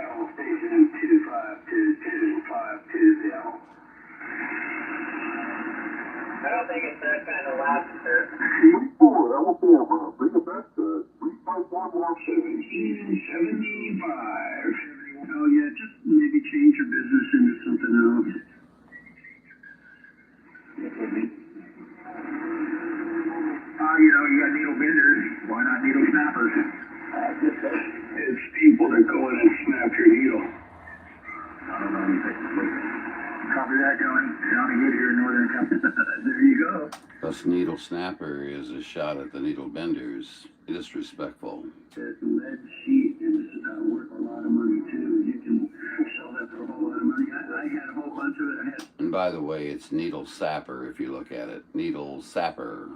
Station 2522520. I don't think it's that kind of loud, sir. Forward, Alabama. Bring it back to 1775. Oh yeah, just maybe change your business into something else. You got needle benders. Why not needle snappers? It's people that go in and snap your needle. I don't know anything. Copy that, going down good here in Northern California. There you go. Plus, needle snapper is a shot at the needle benders. Disrespectful. That lead sheet is worth a lot of money too. You can sell that for a whole lot of money. I had a whole bunch of it. And by the way, it's needle sapper if you look at it. Needle sapper.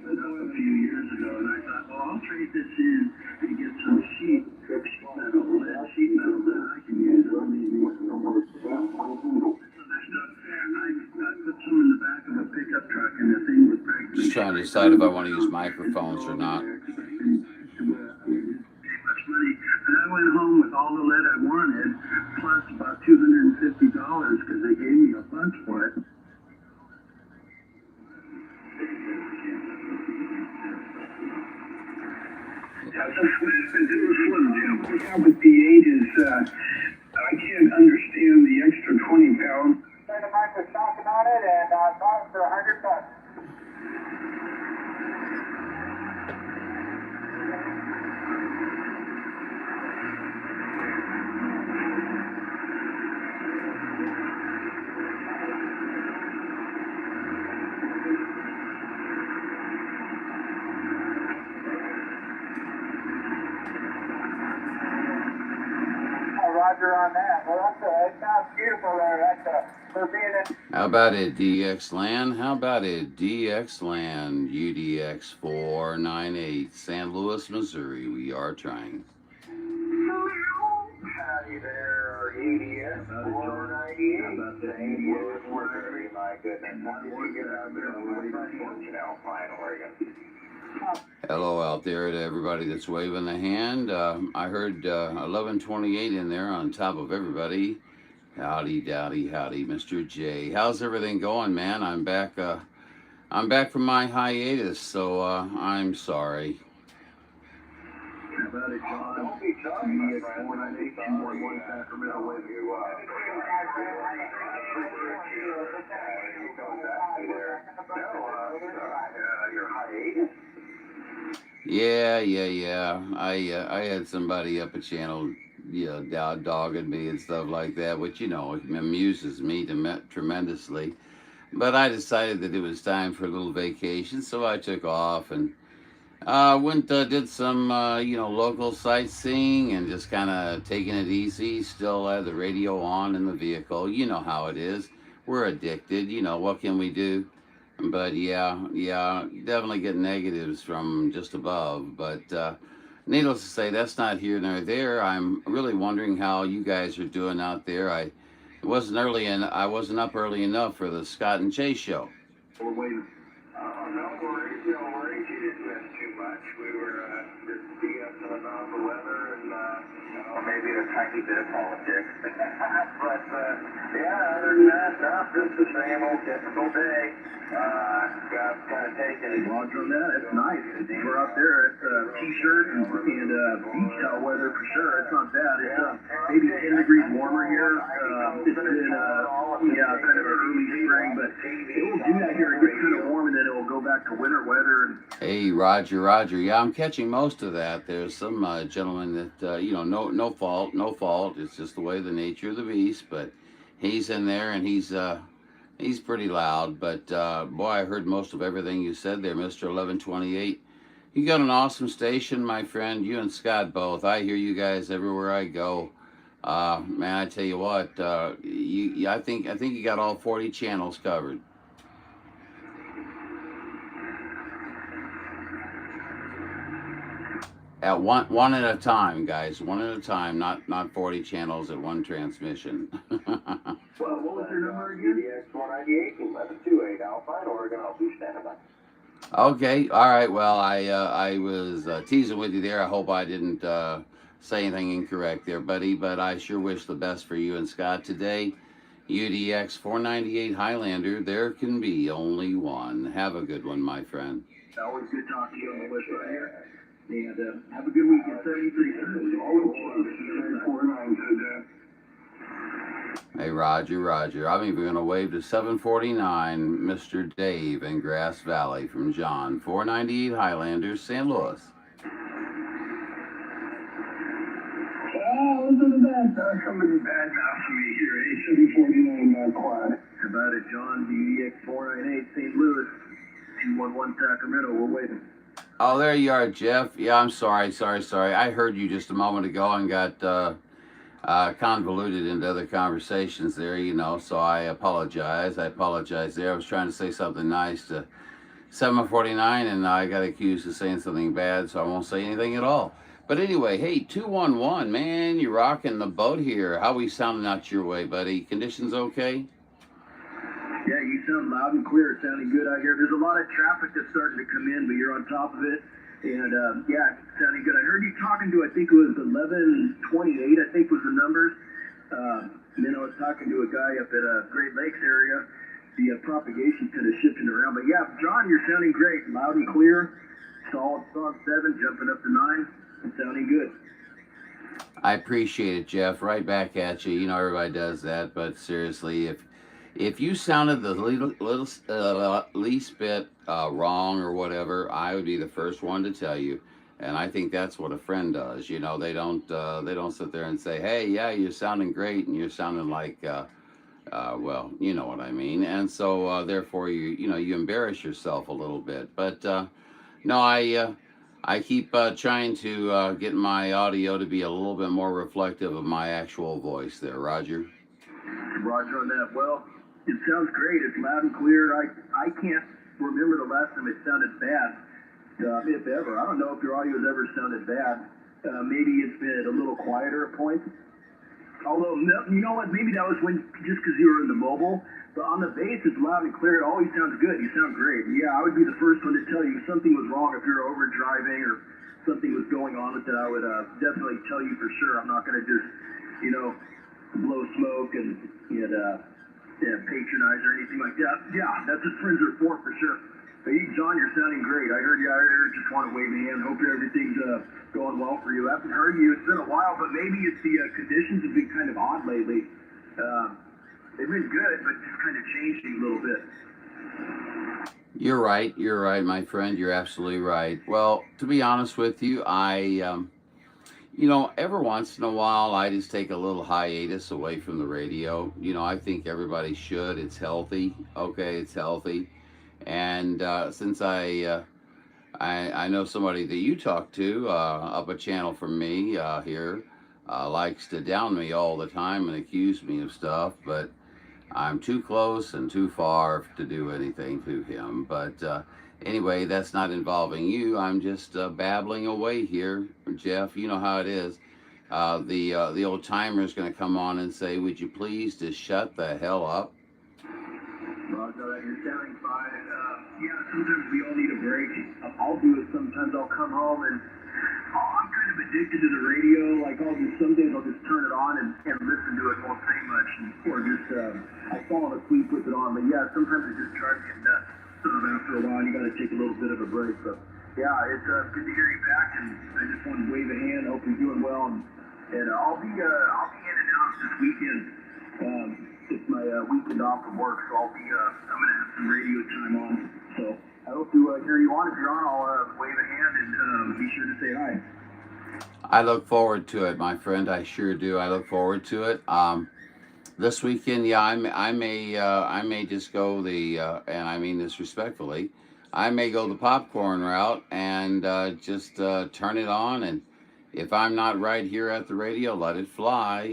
A few years ago, and I thought, well, I'll trade this in and get some sheet metal, lead sheet metal that I can use on these. I put some in the back of a pickup truck, and the thing was practically. Just trying to decide if I want to use microphones or not. Too much money, and I went home with all the lead I wanted, plus about $250 because they gave me a bunch for it. Yeah, so Smith and do a Slim Jim. What's up with D8 is, I can't understand the extra 20 pounds. Turn the mic with shocking on it and bought it for $100. Roger on that. Well, it sounds beautiful there. For being in. How about a DX Land? How about a DX Land UDX 498, St. Louis, Missouri? We are trying. Howdy there, UDX 498. How about the St. Louis, Missouri? My goodness. How did you get out there on Alpine, Oregon? Hello out there to everybody that's waving the hand. I heard 1128 in there on top of everybody. Howdy, dowdy, howdy, Mr. J. How's everything going, man? I'm back from my hiatus, so I'm sorry. How about it, John? Don't be sorry, my friend. 498 Sacramento with you. Your hiatus? Yeah. I had somebody up a channel, dogging me and stuff like that, which, it amuses me tremendously. But I decided that it was time for a little vacation, so I took off and went, did some, local sightseeing and just kind of taking it easy. Still had the radio on in the vehicle. You know how it is. We're addicted. What can we do? But yeah, definitely get negatives from just above. But needless to say, that's not here nor there. I'm really wondering how you guys are doing out there. I wasn't up early enough for the Scott and Chase show. We're waiting. No worries. You didn't miss too much. We were just BSing about the weather and maybe a tiny bit of politics. But other than that, just the same old typical day. Got kind of taken it. Roger on that. It's nice. We're out there. It's t-shirt and beach towel weather for sure. It's not bad. It's maybe 10 degrees warmer here. It's been kind of an early spring, but it will do that here. It gets kind of warm and then it will go back to winter weather. Hey, Roger. Yeah, I'm catching most of that. There's some gentleman that, no fault. It's just the way, the nature of the beast. But he's in there and he's pretty loud. But boy, I heard most of everything you said there, Mr. 1128. You got an awesome station, my friend. You and Scott both. I hear you guys everywhere I go. Man, I tell you what, I think you got all 40 channels covered. At one at a time, guys. One at a time, not 40 channels at one transmission. Well, what was your number again? UDX 498 1128 Alpine, Oregon. I'll be standing by. Okay, all right. Well, I was teasing with you there. I hope I didn't say anything incorrect there, buddy, but I sure wish the best for you and Scott today. UDX 498 Highlander, there can be only one. Have a good one, my friend. Always good talking to you on the list right here. And have a good weekend. 73. Always 49 today. Hey, Roger. I'm even going to wave to 749, Mr. Dave in Grass Valley from John. 498 Highlander, St. Louis. Oh, isn't that somebody bad mouth for me here, 749 quiet. How about it, John? UDX 498 St. Louis. 211 Sacramento. We're waiting. Oh, there you are, Jeff. Yeah, I'm sorry. I heard you just a moment ago and got convoluted into other conversations there, so I apologize. I there. I was trying to say something nice to 749 and I got accused of saying something bad, so I won't say anything at all. But anyway, hey, 211, man, you're rocking the boat here. How we sounding out your way, buddy? Conditions okay? Yeah, you sound loud and clear. It's sounding good out here. There's a lot of traffic that's starting to come in, but you're on top of it. And, yeah, it's sounding good. I heard you talking to, I think it was 1128, I think was the numbers. And then I was talking to a guy up at Great Lakes area. The propagation's kind of shifting around. But, yeah, John, you're sounding great. Loud and clear. Solid 7, jumping up to 9. It's sounding good. I appreciate it, Jeff. Right back at you. Everybody does that. But seriously, if you sounded the least bit wrong or whatever, I would be the first one to tell you. And I think that's what a friend does. They don't sit there and say, hey, yeah, you're sounding great, and you're sounding like, well, you know what I mean. And so therefore, you embarrass yourself a little bit. But no, I keep trying to get my audio to be a little bit more reflective of my actual voice there, Roger. Roger on that. Well, it sounds great. It's loud and clear. I can't remember the last time it sounded bad, if ever. I don't know if your audio has ever sounded bad. Maybe it's been a little quieter at points. Although, you know what? Maybe that was just because you were in the mobile. But on the bass, it's loud and clear. It always sounds good. You sound great. Yeah, I would be the first one to tell you if something was wrong, if you're over driving or something was going on with it. I would definitely tell you for sure. I'm not going to just, blow smoke and patronize or anything like that. Yeah, that's what friends are for sure. But John, you're sounding great. I heard you out here. Just want to wave a hand. Hope everything's going well for you. I haven't heard you. It's been a while, but maybe it's the conditions have been kind of odd lately. They've been good, but just kind of changing a little bit. You're right, my friend. You're absolutely right. Well, to be honest with you, I, every once in a while, I just take a little hiatus away from the radio. I think everybody should. It's healthy. Okay, it's healthy. And since I know somebody that you talk to up a channel from me here likes to down me all the time and accuse me of stuff, but I'm too close and too far to do anything to him. But anyway, that's not involving you. I'm just babbling away here, Jeff. You know how it is. The old timer is going to come on and say, would you please just shut the hell up? Roger, you're sounding fine. Yeah, sometimes we all need a break. I'll do it sometimes. I'll come home and I'm kind of addicted to the radio. Like some days I'll just turn it on and listen to it, won't say much, or just I'll fall asleep with it on. But yeah, sometimes it just drives you nuts. After a while, you got to take a little bit of a break. But yeah, it's good to hear you back, and I just want to wave a hand. Hope you're doing well, and I'll be in and out this weekend. It's my weekend off from work, so I'm gonna have some radio time on. So I hope to hear you on. If you're on, I'll wave a hand and be sure to say hi. I look forward to it, my friend. I sure do. I look forward to it. This weekend, yeah, I may just go and I mean this respectfully, I may go the popcorn route and just turn it on, and if I'm not right here at the radio, let it fly,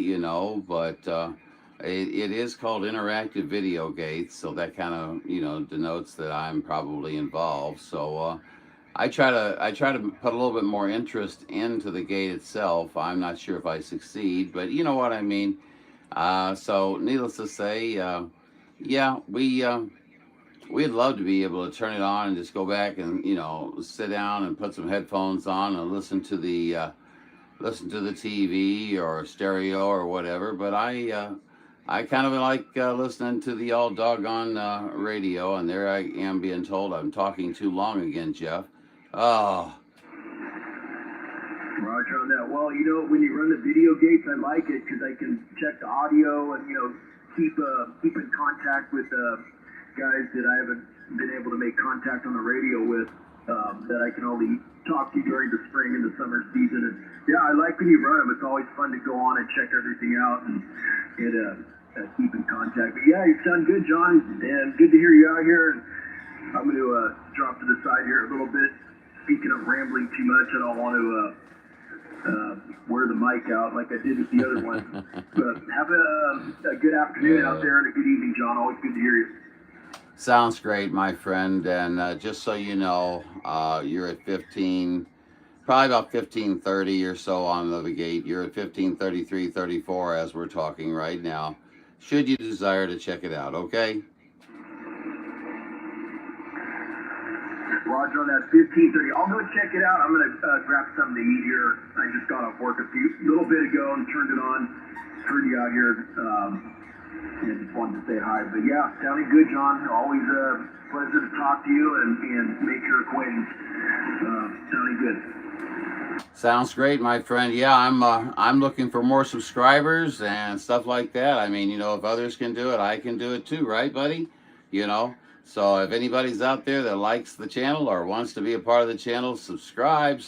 but it is called interactive video gates, so that kind of denotes that I'm probably involved. So I try to put a little bit more interest into the gate itself. I'm not sure if I succeed, but you know what I mean. So needless to say, yeah, we'd love to be able to turn it on and just go back and sit down and put some headphones on and listen to the listen to the TV or stereo or whatever. But I kind of like listening to the all doggone radio, and there I am being told I'm talking too long again, Jeff. Oh, Roger on that. Well, you know, when you run the video gates, I like it because I can check the audio and, you know, keep in contact with guys that I haven't been able to make contact on the radio with, that I can only talk to during the spring and the summer season. And yeah, I like when you run them. It's always fun to go on and check everything out and keep in contact. But yeah, you sound good, John, and good to hear you out here. And I'm going to drop to the side here a little bit. Speaking of rambling too much, I don't want to wear the mic out like I did with the other one. But have a good afternoon out there and a good evening, John. Always good to hear you. sounds great, my friend. And just so you know, you're at 15, probably about 15:30 or so on the gate. You're at 15:33, 34 as we're talking right now. Should you desire to check it out, okay? Roger on that 15:30. I'll go check it out. I'm going to grab something to eat here. I just got off work a little bit ago and turned it on. Heard you out here. And just wanted to say hi. But yeah, sounding good, John. Always a pleasure to talk to you and make your acquaintance. Sounding good. Sounds great, my friend. Yeah, I'm looking for more subscribers and stuff like that. I mean, you know, if others can do it, I can do it too, right, buddy? You know. So if anybody's out there that likes the channel or wants to be a part of the channel, subscribe.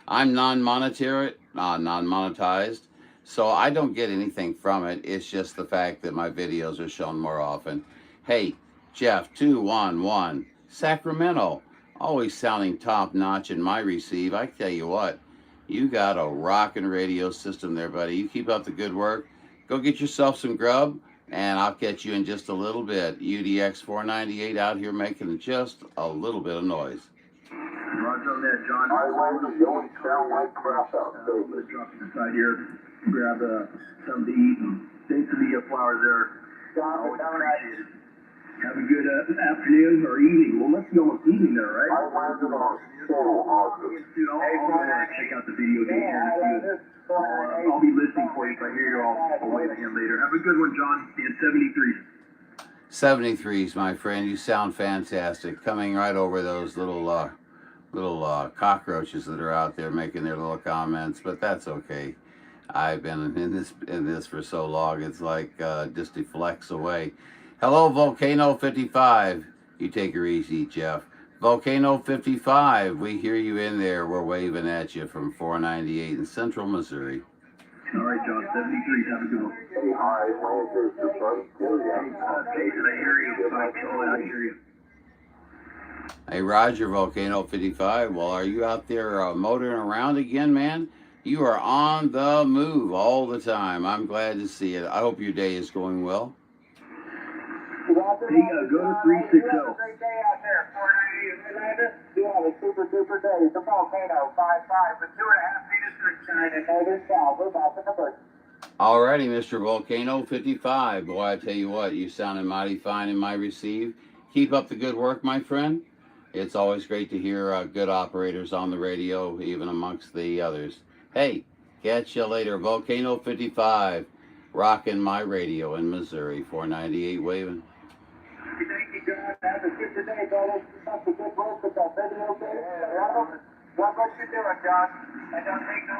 I'm non-monetized, so I don't get anything from it. It's just the fact that my videos are shown more often. Hey, Jeff 211, Sacramento, always sounding top notch in my receive. I tell you what, you got a rockin' radio system there, buddy. You keep up the good work. Go get yourself some grub. And I'll catch you in just a little bit. UDX 498 out here making just a little bit of noise. Roger on that, John. You always sound like crap out there. I'm going to drop to the side here, grab something to eat, and thanks for the flowers there. Always appreciate it. Have a good afternoon or evening. Well, let's go with evening there, right? I'll go check out the video game here. I'll be listening for you if I hear you. I'll wave again later. Have a good one, John. And 73s. 73s, my friend. You sound fantastic. Coming right over those little cockroaches that are out there making their little comments, but that's okay. I've been in this for so long. It's like just deflects away. Hello, Volcano 55. You take her easy, Jeff. Volcano 55, we hear you in there. We're waving at you from 498 in Central Missouri. All right, John, 73, have a good one. Hey, Jason, I hear you. I hear you. Hey, Roger, Volcano 55. Well, are you out there motoring around again, man? You are on the move all the time. I'm glad to see it. I hope your day is going well. Hey, go to 360. Great day out there, 498 HIGHLANDer. You have a super duper day. The Volcano 55 with 2.5 meters to shine and northern south. We're about to convert. Alrighty, Mr. Volcano 55. Boy, I tell you what, you sounded mighty fine in my receive. Keep up the good work, my friend. It's always great to hear good operators on the radio, even amongst the others. Hey, catch you later, Volcano 55. Rocking my radio in Missouri, 498 waving. Thank you, John. Have a good day, fellas. That's a good work with that video game. What you doing, John? I don't take no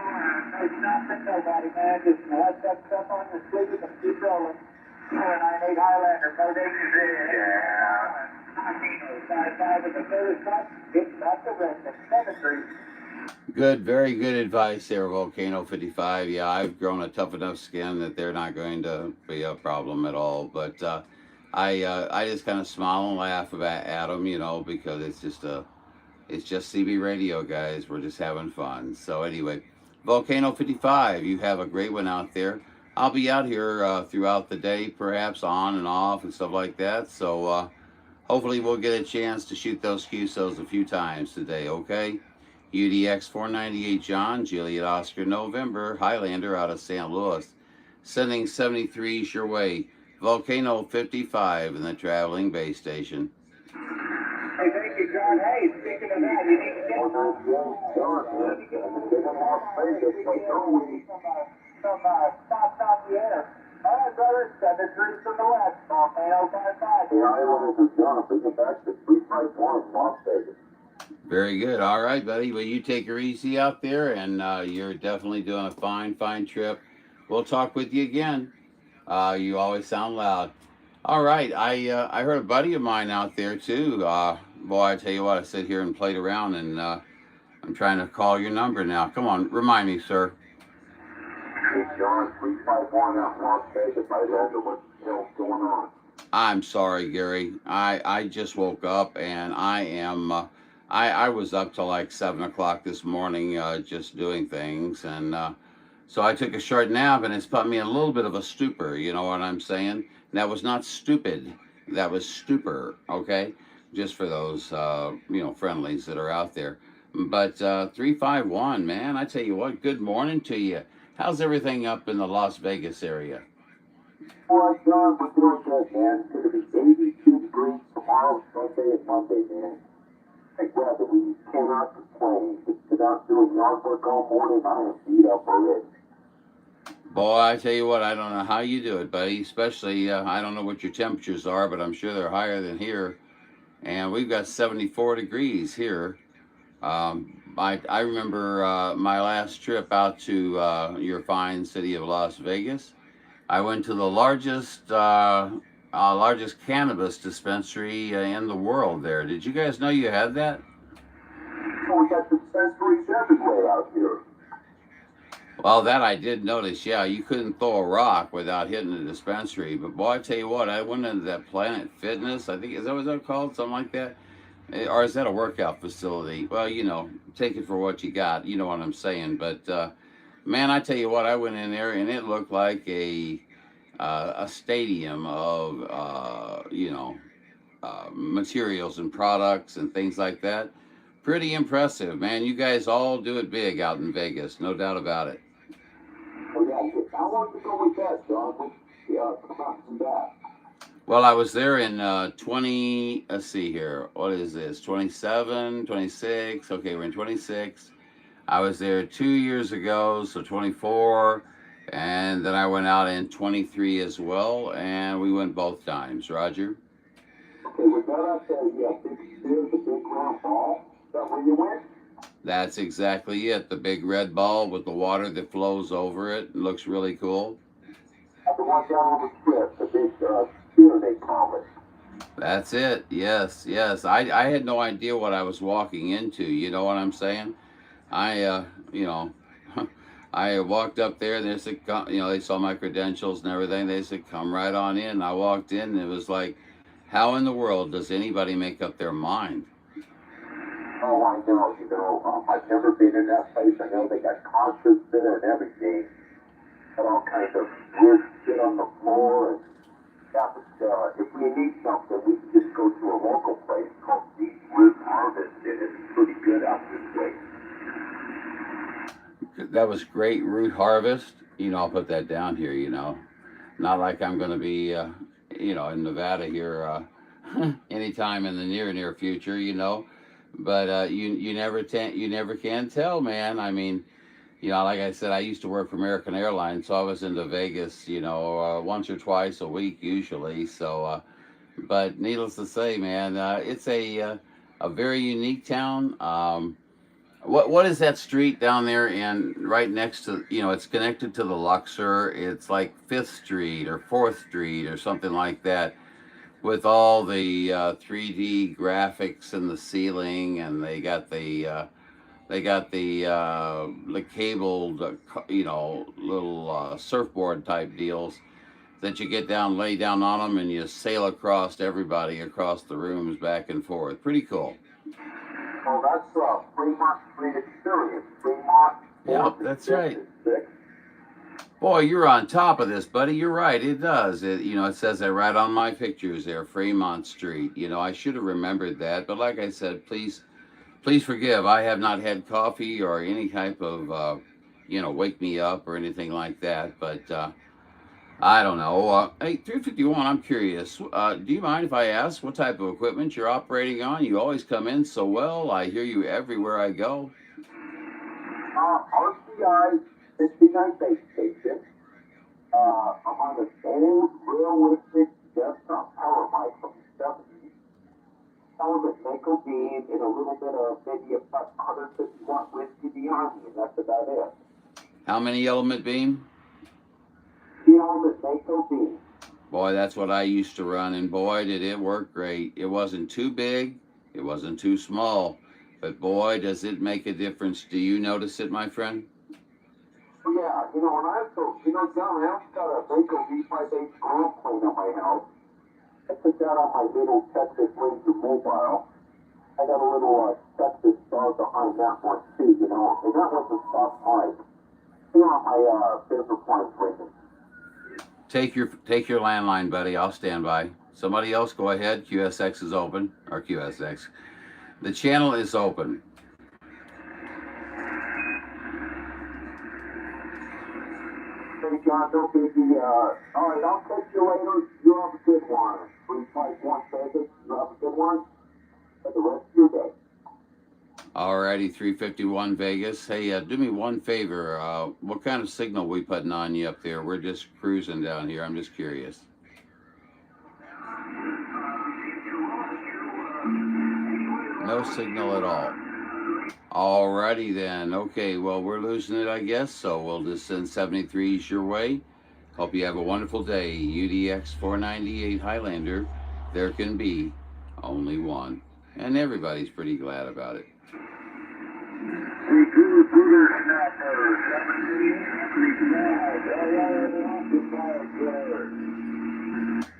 stop at nobody, man. Just let that stuff on your sleeve and keep rolling. 498 HIGHLANDer, foundations in. Yeah. 55 at the third spot. It's not the rest of 73. Good, very good advice there, Volcano 55. Yeah, I've grown a tough enough skin that they're not going to be a problem at all. But I just kind of smile and laugh at them, you know, because it's just CB radio, guys. We're just having fun. So anyway, Volcano 55, you have a great one out there. I'll be out here throughout the day, perhaps on and off and stuff like that. So hopefully we'll get a chance to shoot those QSOs a few times today, okay? UDX 498 John, Juliet Oscar November, Highlander out of St. Louis. Sending 73s your way. Volcano 55 in the traveling base station. Hey, thank you, John. Hey, speaking of that, you need to get Spots on the air. All right, brother. 7-3 from the west. Volcano 5-5. The Islanders are done. Bring it back to 3-5-1 Las Vegas. Very good. All right, buddy. Well, you take her easy out there, and you're definitely doing a fine, fine trip. We'll talk with you again. You always sound loud. All right. I heard a buddy of mine out there too. Boy, I tell you what, I sit here and played around, and I'm trying to call your number now. Come on, remind me, sir. Hey, John, 351 out Las Vegas. I don't know what the hell's going on. I'm sorry, Gary. I just woke up, and I am. I was up till like 7 o'clock this morning, just doing things, and so I took a short nap, and it's put me in a little bit of a stupor. You know what I'm saying? And that was not stupid. That was stupor. Okay, just for those friendlies that are out there. But 351, man, I tell you what. Good morning to you. How's everything up in the Las Vegas area? Well, John, we're doing good, man. It's going to be 82 degrees tomorrow, Sunday, and Monday, man. Hey, weather, we cannot complain. Just get out doing yard work all morning. I am beat up already. Boy, I tell you what, I don't know how you do it, buddy. Especially, I don't know what your temperatures are, but I'm sure they're higher than here. And we've got 74 degrees here. I remember my last trip out to your fine city of Las Vegas. I went to the largest cannabis dispensary in the world there. Did you guys know you had that? Oh, we got dispensaries everywhere out here. Well, that I did notice. Yeah, you couldn't throw a rock without hitting a dispensary. But boy, I tell you what, I went into that Planet Fitness. I think, is that what it's called? Something like that? Or is that a workout facility? Well, take it for what you got. You know what I'm saying. But, man, I tell you what, I went in there, and it looked like a stadium of, materials and products and things like that. Pretty impressive, man. You guys all do it big out in Vegas, no doubt about it. Oh, yeah. How long ago was that, John? Come on, come back. Well, I was there in let's see here. What is this? 27, 26. Okay, we're in 26. I was there 2 years ago, so 24. And then I went out in 23 as well, and we went both times. Roger? Okay, was that out there, the big round ball? Is that where you went? That's exactly it. The big red ball with the water that flows over it. It looks really cool. The one down on the strip, the big sphere they call it. That's it. Yes, yes. I had no idea what I was walking into. You know what I'm saying? I walked up there, and they said, they saw my credentials and everything. They said, come right on in. I walked in, and it was like, how in the world does anybody make up their mind? Oh, I know, I've never been in that place. I know they got concerts there and everything. Got all kinds of weird shit on the floor. And that was, if we need something, we can just go to a local place called Deep Root Harvest, and it's pretty good out this way. That was great. Root Harvest. I'll put that down here, Not like I'm going to be, in Nevada here anytime in the near future, But you never can tell, man. I mean, like I said, I used to work for American Airlines, so I was into Vegas, once or twice a week usually. So, but needless to say, man, it's a very unique town. What is that street down there and right next to, it's connected to the Luxor. It's like 5th Street or 4th Street or something like that, with all the 3D graphics in the ceiling, and they got the cabled, little surfboard type deals that you get down, lay down on them, and you sail across everybody across the rooms back and forth. Pretty cool. Oh, that's Fremont Street Experience. Fremont. Yep, that's right. Boy, you're on top of this, buddy. You're right. It does. It says that right on my pictures there, Fremont Street. I should have remembered that. But like I said, please forgive. I have not had coffee or any type of, wake me up or anything like that. But I don't know. Hey, 351, I'm curious. Do you mind if I ask what type of equipment you're operating on? You always come in so well. I hear you everywhere I go. RCI 69 base station. I'm on an old realistic desktop power mic from the 70s. Element Mako beam and a little bit of maybe about 150 watt whiskey behind me, and that's about it. How many element beam? The Element Mako beam. Boy, that's what I used to run, and boy, did it work great. It wasn't too big, it wasn't too small, but boy, does it make a difference. Do you notice it, my friend? Yeah, you know, when I so, you know, John, I also got a Mako V5H grill plane on my house. I put that on my little Texas Ranger mobile. I got a little Texas star behind that one too, you know, and that one's a soft mic. You know, my business line's ringing. Take your landline, buddy. I'll stand by. Somebody else, go ahead. QSX is open, or QSX. The channel is open. Hey, John, don't be all right, I'll catch you later. You have a good one. 351 Vegas, you have a good one. For the rest of your day. Alrighty, 351 Vegas. Hey, do me one favor. What kind of signal we putting on you up there? We're just cruising down here. I'm just curious. No signal at all. Alrighty then. Okay, well, we're losing it, I guess, so we'll just send 73s your way. Hope you have a wonderful day. UDX 498 Highlander. There can be only one. And everybody's pretty glad about it.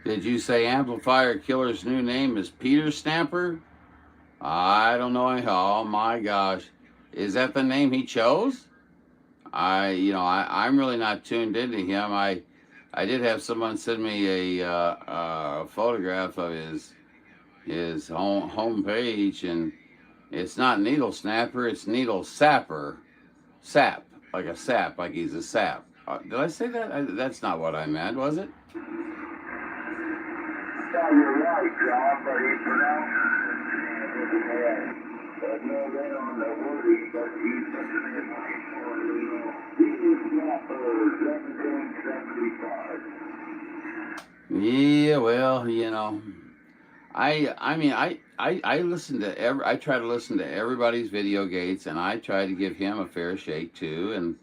Did you say Amplifier Killer's new name is Peter Stamper? I don't know. Oh my gosh. Is that the name he chose? I'm really not tuned into him. I did have someone send me a photograph of his home page, and it's not Needle Snapper, it's Needle Sapper. Sap, like a sap, like he's a sap. Did I say that? That's not what I meant, was it? Yeah, you're right, John, but he pronounced it. There's no way on the wording, but he's such an Yeah, well, I listen to I try to listen to everybody's video gates, and I try to give him a fair shake too. And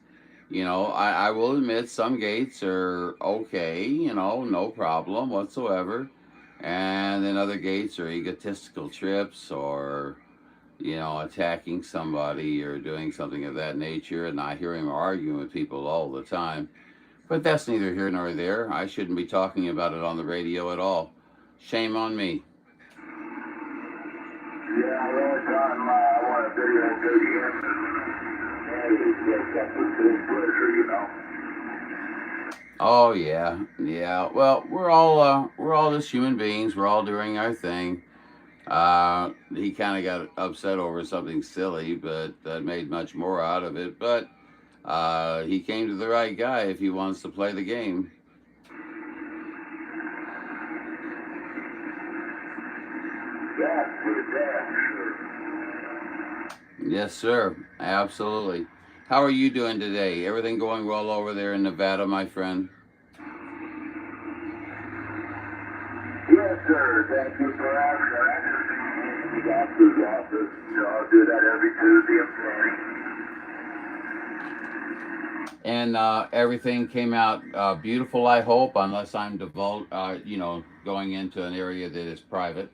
I will admit some gates are okay, no problem whatsoever, and then other gates are egotistical trips, or attacking somebody or doing something of that nature. And I hear him arguing with people all the time. But that's neither here nor there. I shouldn't be talking about it on the radio at all. Shame on me. Yeah, the only time I want a video go to him is just for his pleasure, Oh yeah. Well, we're all just human beings. We're all doing our thing. He kind of got upset over something silly, but made much more out of it. But he came to the right guy if he wants to play the game. Yes, sir. Absolutely. How are you doing today? Everything going well over there in Nevada, my friend? Yes, sir. Thank you for asking. The doctor's office. I'll do that every Tuesday and Friday. And everything came out beautiful, I hope, unless I'm going into an area that is private.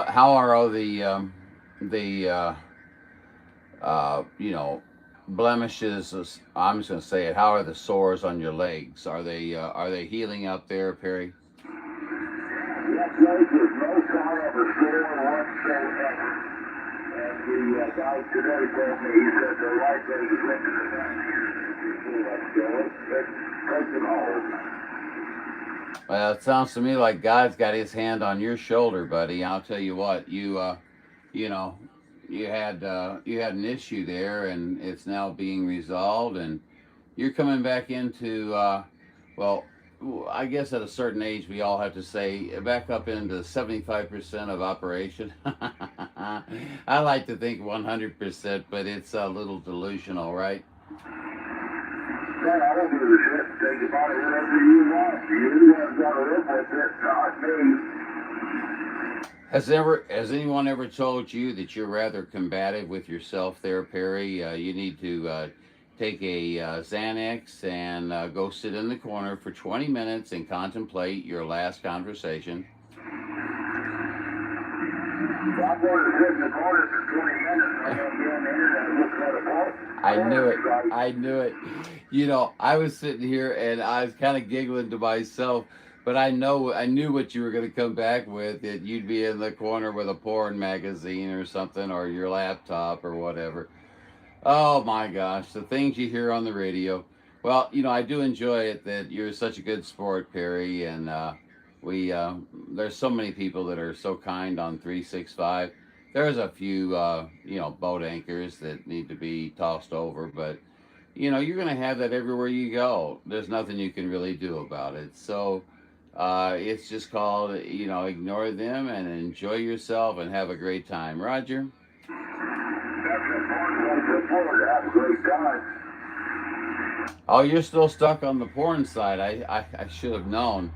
How are all the blemishes? I'm just gonna say it. How are the sores on your legs? Are they healing up there, Perry? Yes, there's no sign of a sore whatsoever. And the guy today told me, he said the light that is into the back here. So let's take them home. Well, it sounds to me like God's got his hand on your shoulder, buddy. I'll tell you what, you know, you had an issue there, and it's now being resolved, and you're coming back into, well, I guess at a certain age we all have to say back up into 75% of operation. I like to think 100%, but it's a little delusional, right? Man, I don't give a shit. Take about it whatever you want. You have got to live with it, not me. Has anyone ever told you that you're rather combative with yourself there, Perry? You need to take a Xanax and go sit in the corner for 20 minutes and contemplate your last conversation. Well, I'm going to sit in the corner for 20 minutes. I'm going to be on the internet looking at a book. I knew it. You know, I was sitting here and I was kind of giggling to myself, but I knew what you were going to come back with, that you'd be in the corner with a porn magazine or something, or your laptop or whatever. Oh my gosh, the things you hear on the radio. Well, you know, I do enjoy it that you're such a good sport, Perry, and there's so many people that are so kind on 365. There's a few, boat anchors that need to be tossed over, but, you know, you're going to have that everywhere you go. There's nothing you can really do about it. So it's just called, ignore them and enjoy yourself and have a great time. Roger? Have a great time. Oh, you're still stuck on the porn side. I should have known.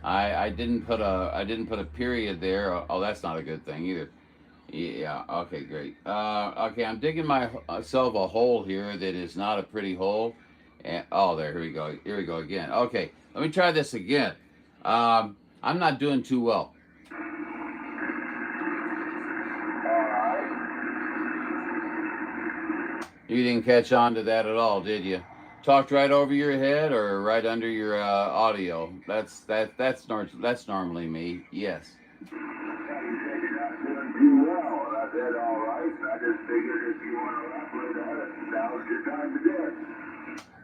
I didn't put a period there. Oh, that's not a good thing either. Yeah, okay, great. Okay, I'm digging myself a hole here that is not a pretty hole. And, oh, there, here we go. Here we go again. Okay, let me try this again. I'm not doing too well. You didn't catch on to that at all, did you? Talked right over your head or right under your audio? That's normally me. Yes.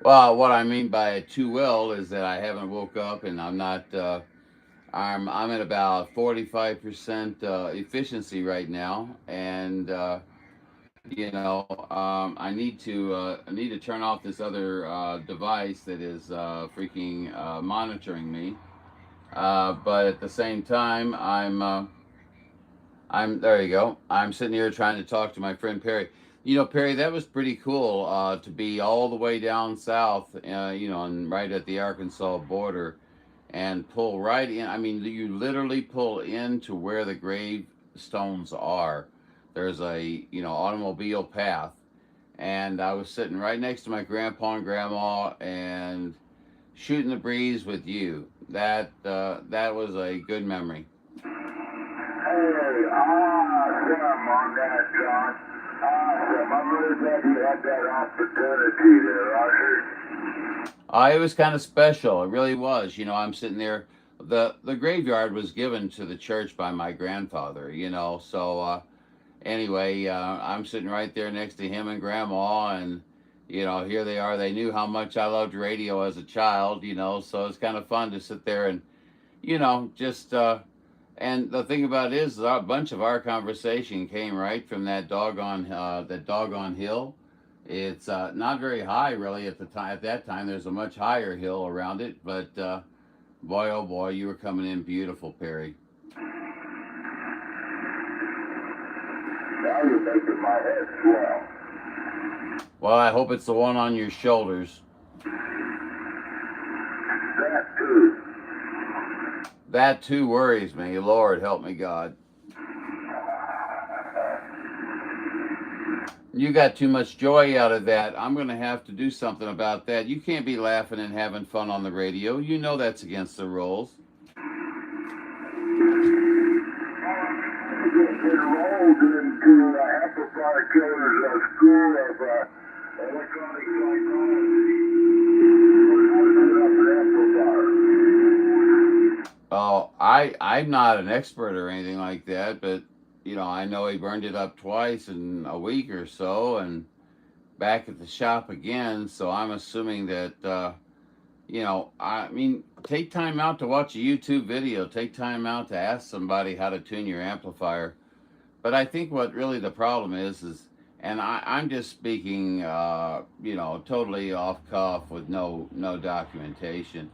Well, what I mean by too well is that I haven't woke up and I'm not. I'm at about 45% efficiency right now, and I need to turn off this other device that is freaking monitoring me. But at the same time, I'm there. You go. I'm sitting here trying to talk to my friend Perry. You know, Perry, that was pretty cool to be all the way down south, and right at the Arkansas border, and pull right in. I mean, you literally pull into where the gravestones are. There's a, automobile path, and I was sitting right next to my grandpa and grandma and shooting the breeze with you. That was a good memory. Hey, awesome on that, John. Awesome. I'm really glad you had that opportunity there, Roger. It was kind of special. It really was. I'm sitting there. The graveyard was given to the church by my grandfather, so anyway, I'm sitting right there next to him and grandma, and here they are. They knew how much I loved radio as a child, so it's kind of fun to sit there and just and the thing about it is a bunch of our conversation came right from that doggone hill. It's not very high really at that time. There's a much higher hill around it, but boy oh boy, you were coming in beautiful, Perry. Now you're making my head swell. Well, I hope it's the one on your shoulders. That too. That too worries me. Lord help me, God. You got too much joy out of that. I'm going to have to do something about that. You can't be laughing and having fun on the radio. You know that's against the rules. Enrolled into Amplified Killers School of Electronic Psychology. Oh, I'm not an expert or anything like that, but you know, I know he burned it up twice in a week or so, and back at the shop again. So I'm assuming that, you know, I mean, take time out to watch a YouTube video. Take time out to ask somebody how to tune your amplifier. But I think what really the problem is, and I'm just speaking, you know, totally off cuff with no documentation.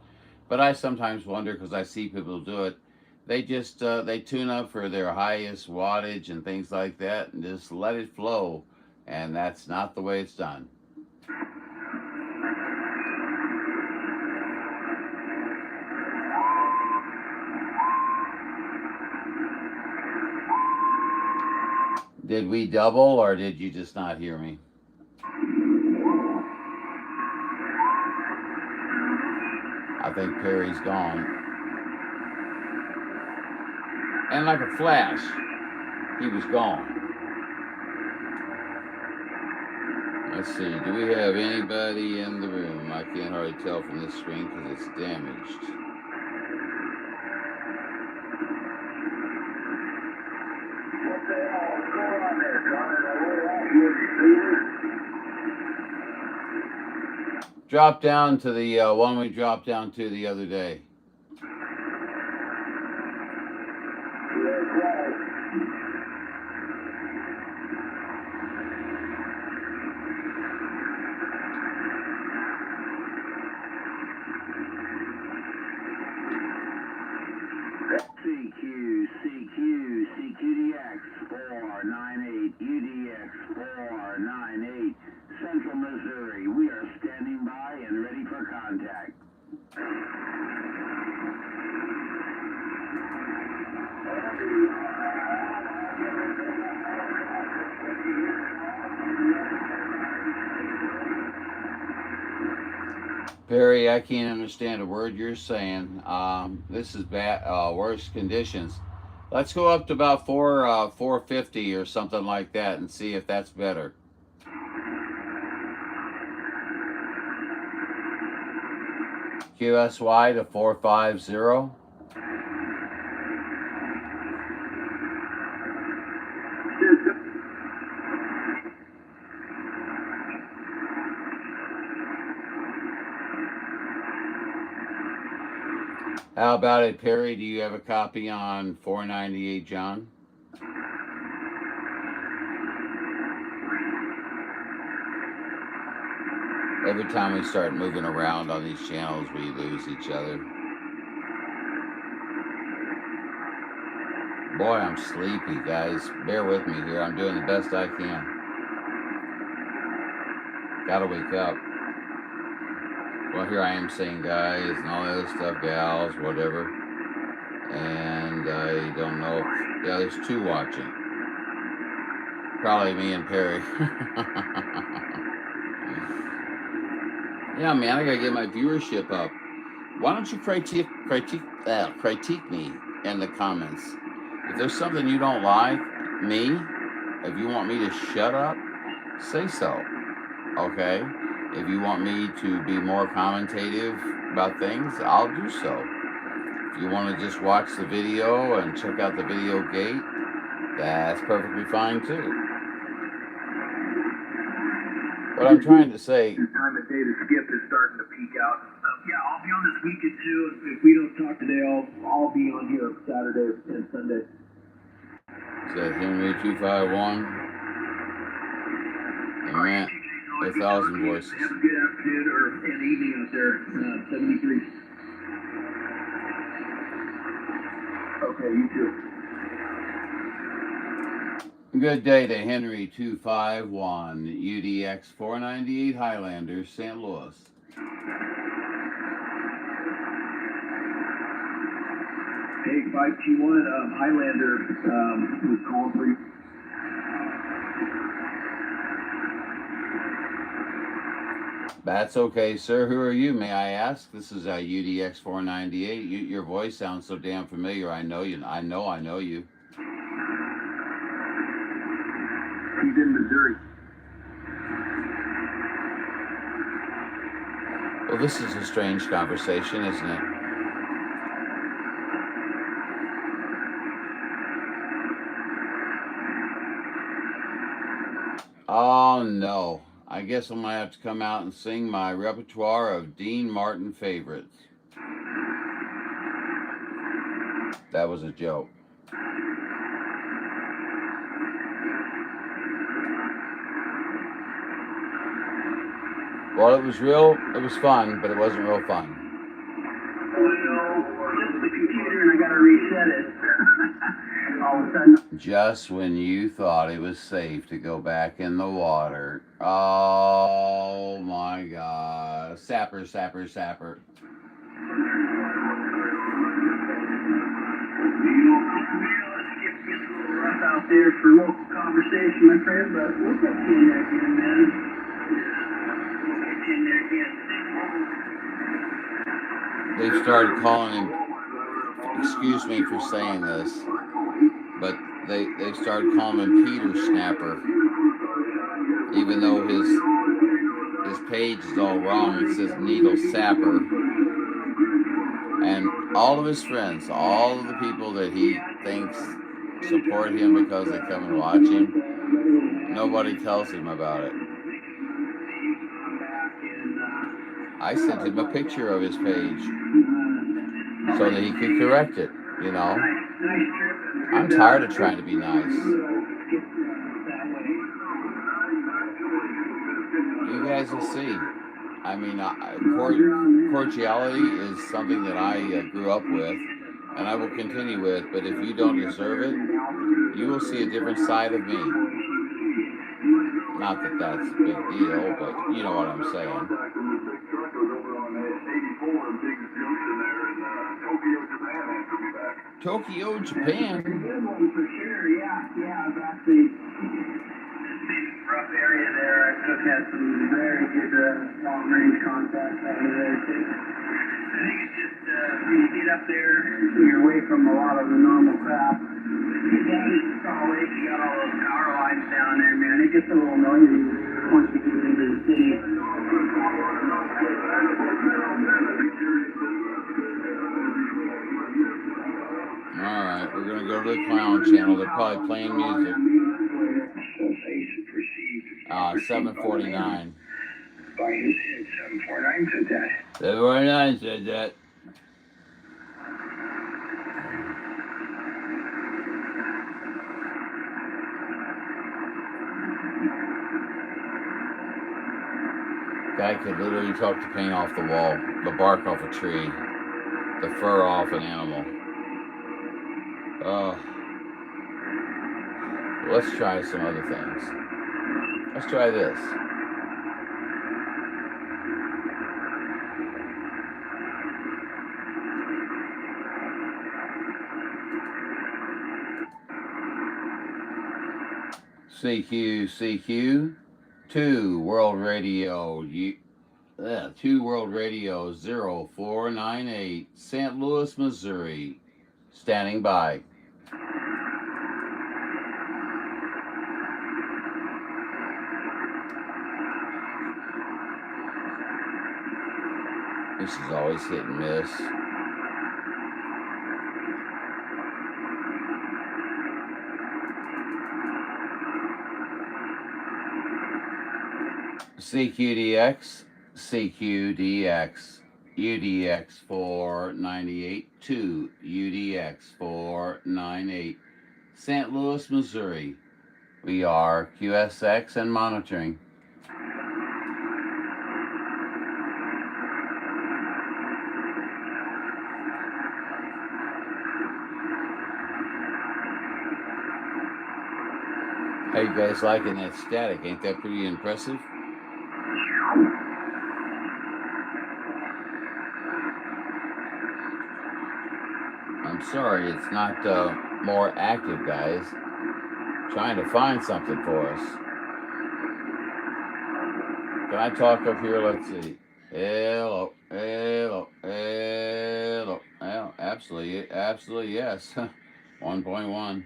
But I sometimes wonder because I see people do it. They just they tune up for their highest wattage and things like that, and just let it flow. And that's not the way it's done. Did we double, or did you just not hear me? I think Perry's gone. And like a flash, he was gone. Let's see, do we have anybody in the room? I can't hardly tell from this screen because it's damaged. Drop down to the one we dropped down to the other day. CQDX 498, UDX 498, Central Missouri. We are standing by and ready for contact. Perry, I can't understand a word you're saying. This is bad, worse conditions. Let's go up to about 450 or something like that and see if that's better. QSY to 450. How about it, Perry? Do you have a copy on 498, John? Every time we start moving around on these channels, we lose each other. Boy, I'm sleepy, guys. Bear with me here. I'm doing the best I can. Gotta wake up. Well, here I am saying guys and all that other stuff, gals, whatever. And I don't know. Yeah, there's two watching. Probably me and Perry. Yeah, man, I gotta get my viewership up. Why don't you critique me in the comments? If there's something you don't like, me, if you want me to shut up, say so. Okay? If you want me to be more commentative about things, I'll do so. If you want to just watch the video and check out the video gate, that's perfectly fine too. What I'm trying to say... Your time of day to skip is starting to peak out. Yeah, I'll be on this weekend too. If we don't talk today, I'll be on here Saturday and Sunday. Is that Henry 251? Amen. 1,000 voices. Have a good afternoon or an evening out there. 73. Okay, you too. Good day to Henry 251, UDX 498 Highlander, St. Louis. Hey, 521 Highlander was calling for you. That's okay, sir. Who are you, may I ask? This is UDX 498. Your voice sounds so damn familiar. I know you. I know you. He's in Missouri. Well, this is a strange conversation, isn't it? Oh no. I guess I'm gonna have to come out and sing my repertoire of Dean Martin favorites. That was a joke. Well, it was fun, but it wasn't real fun. Well, just the computer and I gotta reset it. All of a sudden. Just when you thought it was safe to go back in the water. Oh my God. Sapper, sapper, sapper. Rough out there for local conversation, my friend, but we'll get you in there again, man. We'll get you in there again. They started calling him, excuse me for saying this, but they started calling him Peter Snapper, even though his page is all wrong. It says Needle Sapper. And all of his friends, all of the people that he thinks support him because they come and watch him, nobody tells him about it. I sent him a picture of his page so that he could correct it, you know. I'm tired of trying to be nice. You guys will see. I mean, cordiality is something that I grew up with, and I will continue with, but if you don't deserve it, you will see a different side of me. Not that that's a big deal, but you know what I'm saying. Tokyo, Japan. Rough area there. I took had some very good long range contacts out of there too. I think it's just when you get up there, you're away from a lot of the normal crap. You get down to Salt Lake, you got all those power lines down there, man. It gets a little noisy once you get into the city. Alright, we're gonna go to the Clown Channel. They're probably playing music. 749. By his head, 749 said that. 749 said that. Guy could literally talk the paint off the wall, the bark off a tree, the fur off an animal. Let's try some other things. Let's try this. CQ 2 World Radio 2 World Radio 0498 St. Louis, Missouri. Standing by. This is always hit and miss. CQDX, UDX 498 2, UDX 498, St. Louis, Missouri. We are QSX and monitoring. How you guys liking that static? Ain't that pretty impressive? I'm sorry it's not more active, guys. Trying to find something for us. Can I talk up here? Let's see. Hello, hello, hello. Well, absolutely yes. 1.1.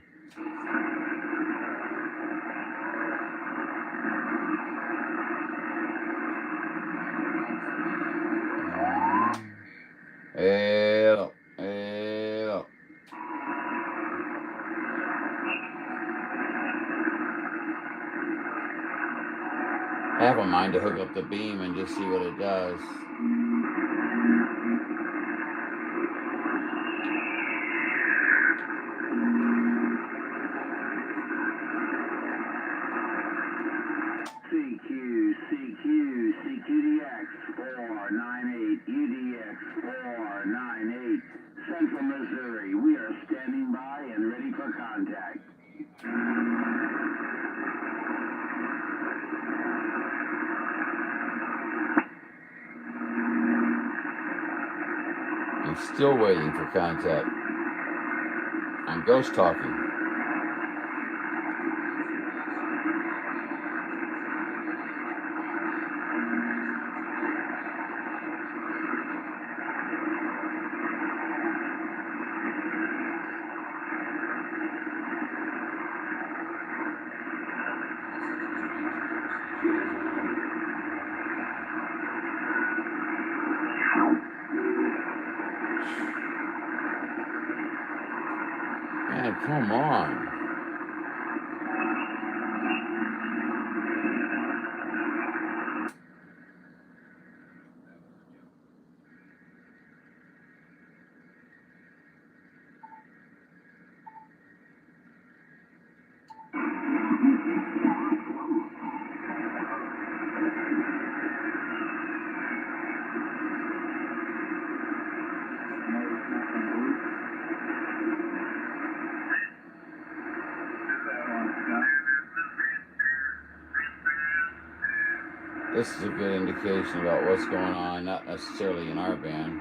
Hello, hello. have a mind to hook up the beam and just see what it does. CQDX 498 UDX 498 Central Missouri. We are standing by and ready for contact. I'm still waiting for contact. I'm ghost talking. Man, come on. This is a good indication about what's going on, not necessarily in our band.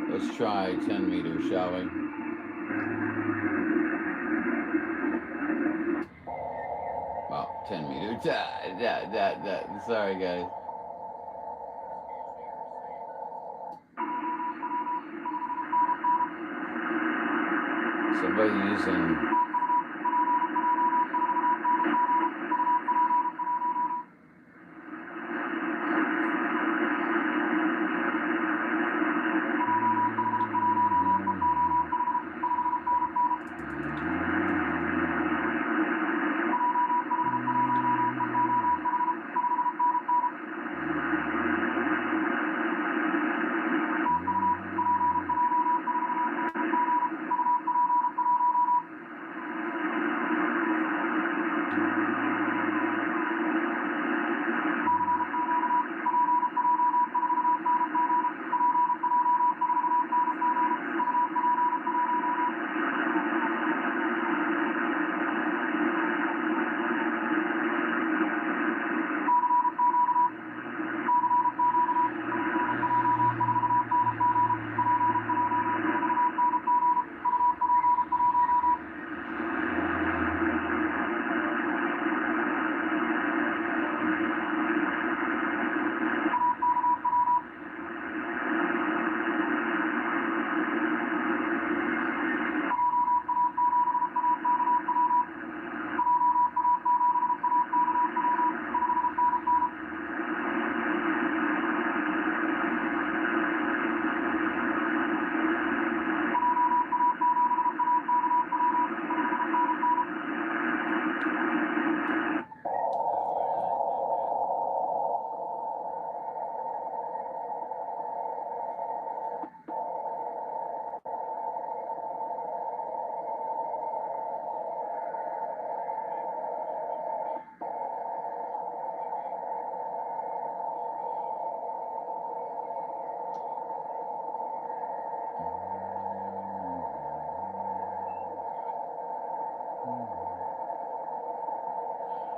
Let's try 10 meters, shall we? Well, 10 meters. Sorry, guys. Somebody using...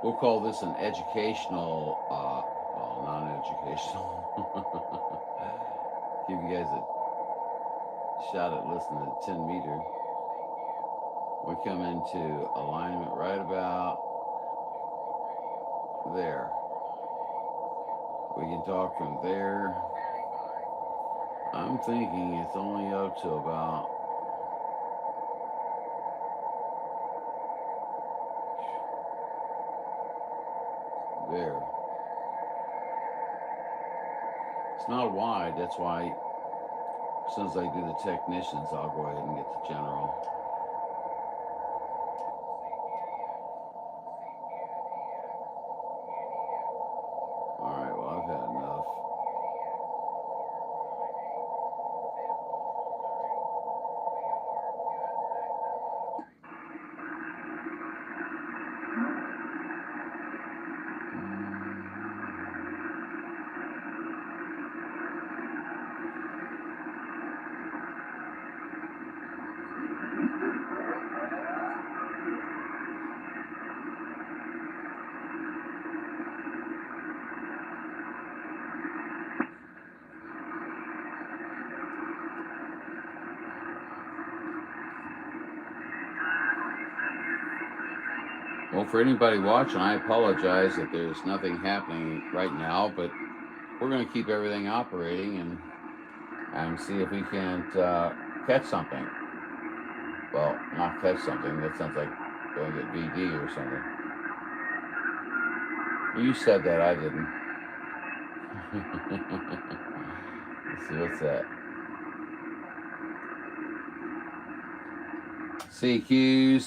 We'll call this an educational, well, non-educational. Give you guys a shot at listening to 10 meter. We come into alignment right about there. We can talk from there. I'm thinking it's only up to about there. It's not wide, that's why as soon as I do the technicians, I'll go ahead and get the general. Well, for anybody watching, I apologize that there's nothing happening right now, but we're going to keep everything operating and see if we can't catch something. Well, not catch something. That sounds like going to get VD or something. You said that, I didn't. Let's see, what's that? CQ,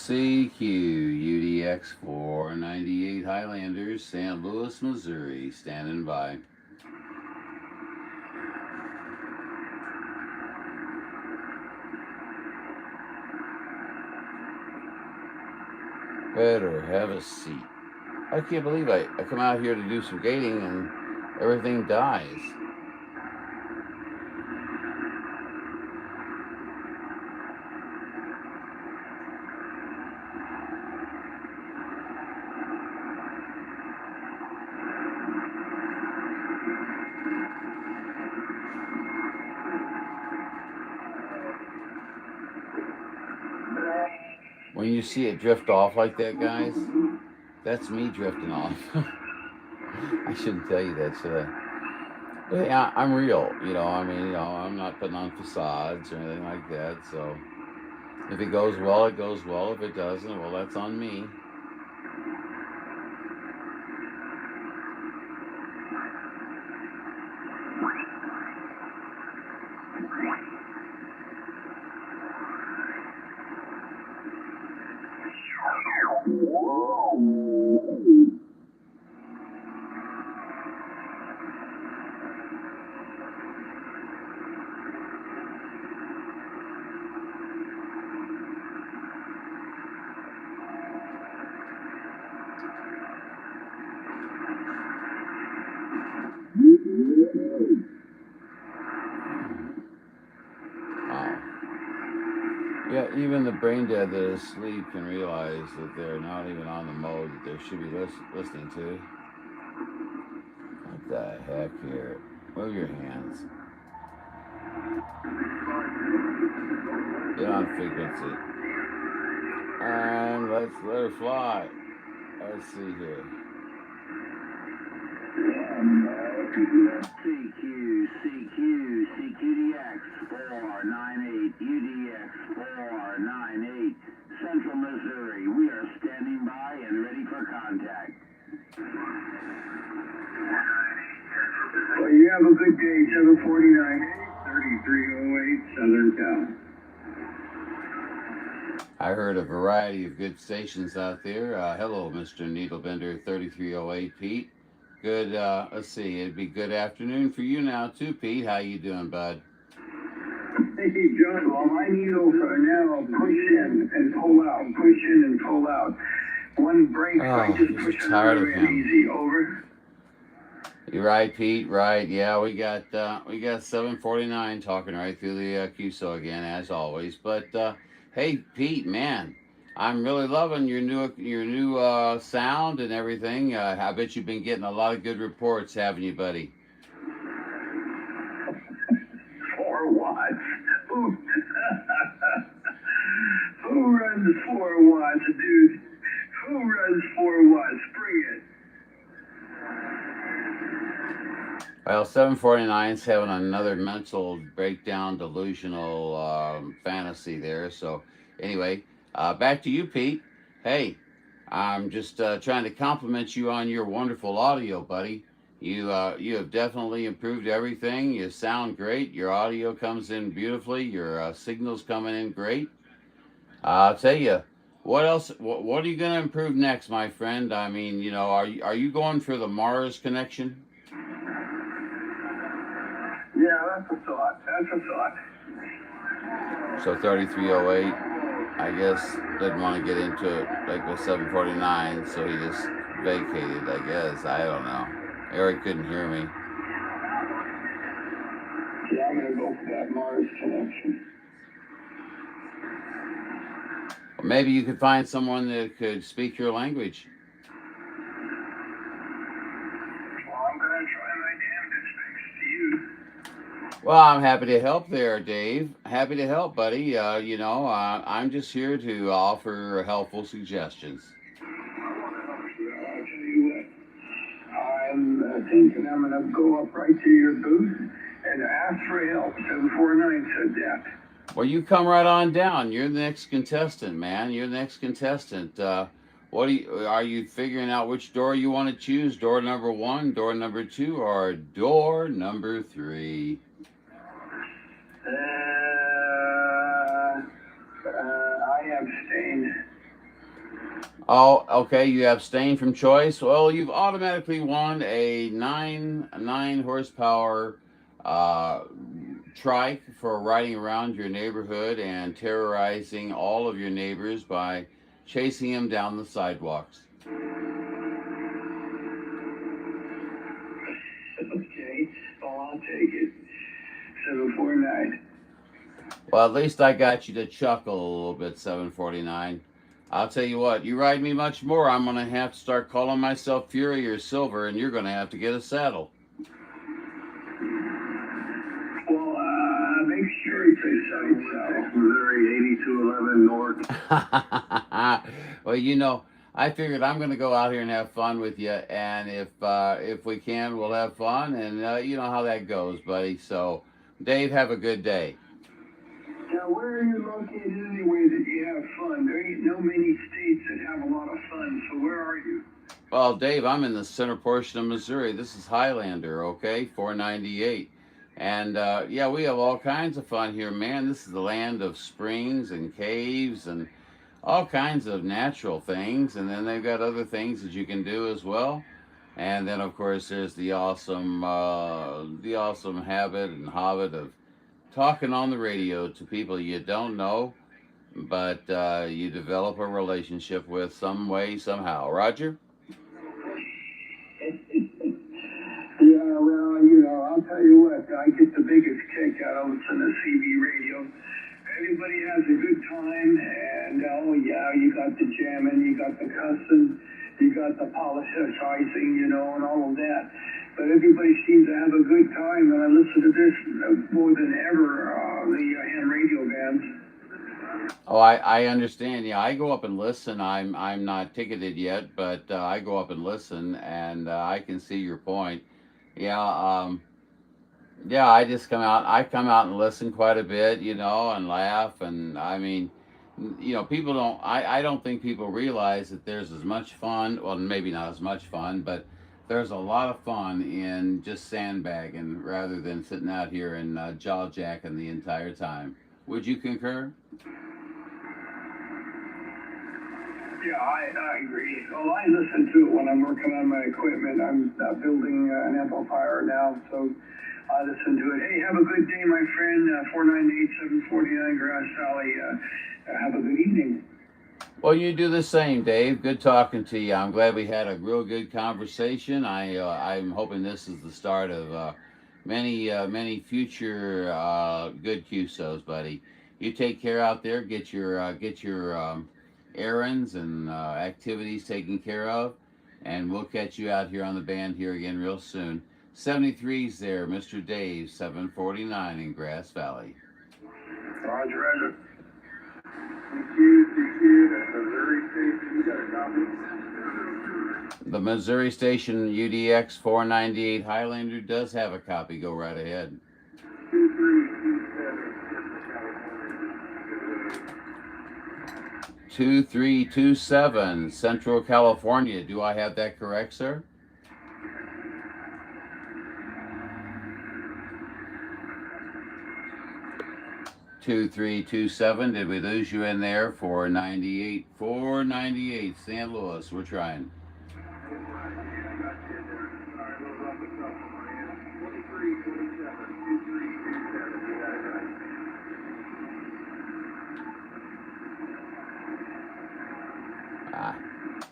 UDX 498 Highlanders, St. Louis, Missouri, standing by. Better have a seat. I can't believe I come out here to do some gating and everything dies. When you see it drift off like that, guys, that's me drifting off. I shouldn't tell you that, should I? But yeah, I'm real. I mean, I'm not putting on facades or anything like that. So if it goes well, it goes well. If it doesn't, well, that's on me. Yeah, even the brain dead that is asleep can realize that they're not even on the mode that they should be listening to. What the heck here? Move your hands. Get on frequency. And let's let her fly. Let's see here. CQDX 498, UDX 498, Central Missouri. We are standing by and ready for contact. Well, you have a good day, 749, 3308, Southern Cal. I heard a variety of good stations out there. Hello, Mr. Needlebender 3308, Pete. Good, let's see, it'd be good afternoon for you now too, Pete. How you doing, bud? Hey, John, well, my needle for now, push in and pull out, push in and pull out. One break, I just push tired of him. Easy, over. You're right, Pete, right. Yeah, we got 749 talking right through the QSO again, as always. But, hey, Pete, man, I'm really loving your new sound and everything. I bet you've been getting a lot of good reports, haven't you, buddy? 4 watts. Who runs 4 watts, dude? Who runs 4 watts? Bring it. Well, 749's having another mental breakdown, delusional fantasy there. So, anyway, back to you, Pete. Hey, I'm just trying to compliment you on your wonderful audio, buddy. You have definitely improved everything. You sound great. Your audio comes in beautifully. Your signal's coming in great. I'll tell you, what else? What are you going to improve next, my friend? I mean, are you going for the Mars connection? Yeah, that's a thought. That's a thought. So 3308, I guess, didn't want to get into it like with 749, so he just vacated, I guess. I don't know. Eric couldn't hear me. Yeah, I'm going to go for that Mars connection. Well, maybe you could find someone that could speak your language. Well, I'm going to try my damnedest, thanks to you. Well, I'm happy to help there, Dave. Happy to help, buddy. I'm just here to offer helpful suggestions. Well, thinking I'm gonna go up right to your booth and ask for help. 749 said that. Well, you come right on down. You're the next contestant, man. You're the next contestant. Are you figuring out which door you want to choose? Door number 1, door number 2, or door number 3? I abstain. Oh, okay. You abstain from choice. Well, you've automatically won a 9 horsepower trike for riding around your neighborhood and terrorizing all of your neighbors by chasing them down the sidewalks. Okay, well, I'll take it. 749. Well, at least I got you to chuckle a little bit, 749. I'll tell you what, you ride me much more, I'm going to have to start calling myself Fury or Silver, and you're going to have to get a saddle. Well, make sure it's a South Missouri 8211 North. Well, you know, I figured I'm going to go out here and have fun with you, and if we can, we'll have fun, and you know how that goes, buddy. So, Dave, have a good day. Now, where are you located anyway that you have fun? There ain't no many states that have a lot of fun, so where are you? Well, Dave, I'm in the center portion of Missouri. This is Highlander, okay, 498. And yeah, we have all kinds of fun here, man. This is the land of springs and caves and all kinds of natural things. And then they've got other things that you can do as well. And then, of course, there's the awesome habit and hobbit of talking on the radio to people you don't know, but you develop a relationship with some way, somehow. Roger? Yeah, well, you know, I'll tell you what, I get the biggest kick out of listening to CB radio. Everybody has a good time, and oh yeah, you got the jamming, you got the cussing, you got the politicizing, you know, and all of that. But everybody seems to have a good time, and I listen to this more than ever, the ham radio bands. Oh, I understand. Yeah, I go up and listen. I'm not ticketed yet, but I go up and listen, and I can see your point. Yeah, yeah. I just come out. I come out and listen quite a bit, you know, and laugh. And I mean, you know, people don't. I don't think people realize that there's as much fun. Well, maybe not as much fun, but there's a lot of fun in just sandbagging rather than sitting out here and jaw jacking the entire time. Would you concur? Yeah, I agree. Well, I listen to it when I'm working on my equipment. I'm building an amplifier now, so I listen to it. Hey, have a good day, my friend. 498-749 Grass Valley. Have a good evening. Well, you do the same, Dave. Good talking to you. I'm glad we had a real good conversation. I'm hoping this is the start of many future good QSOs, buddy. You take care out there. Get your errands and activities taken care of, and we'll catch you out here on the band here again real soon. 73's there, Mr. Dave, 749 in Grass Valley. Roger, Roger. The Missouri station UDX 498 Highlander does have a copy. Go right ahead. 2327 Central California. Do I have that correct, sir? Two, 327. Did we lose you in there? 498. 498. St. Louis. We're trying.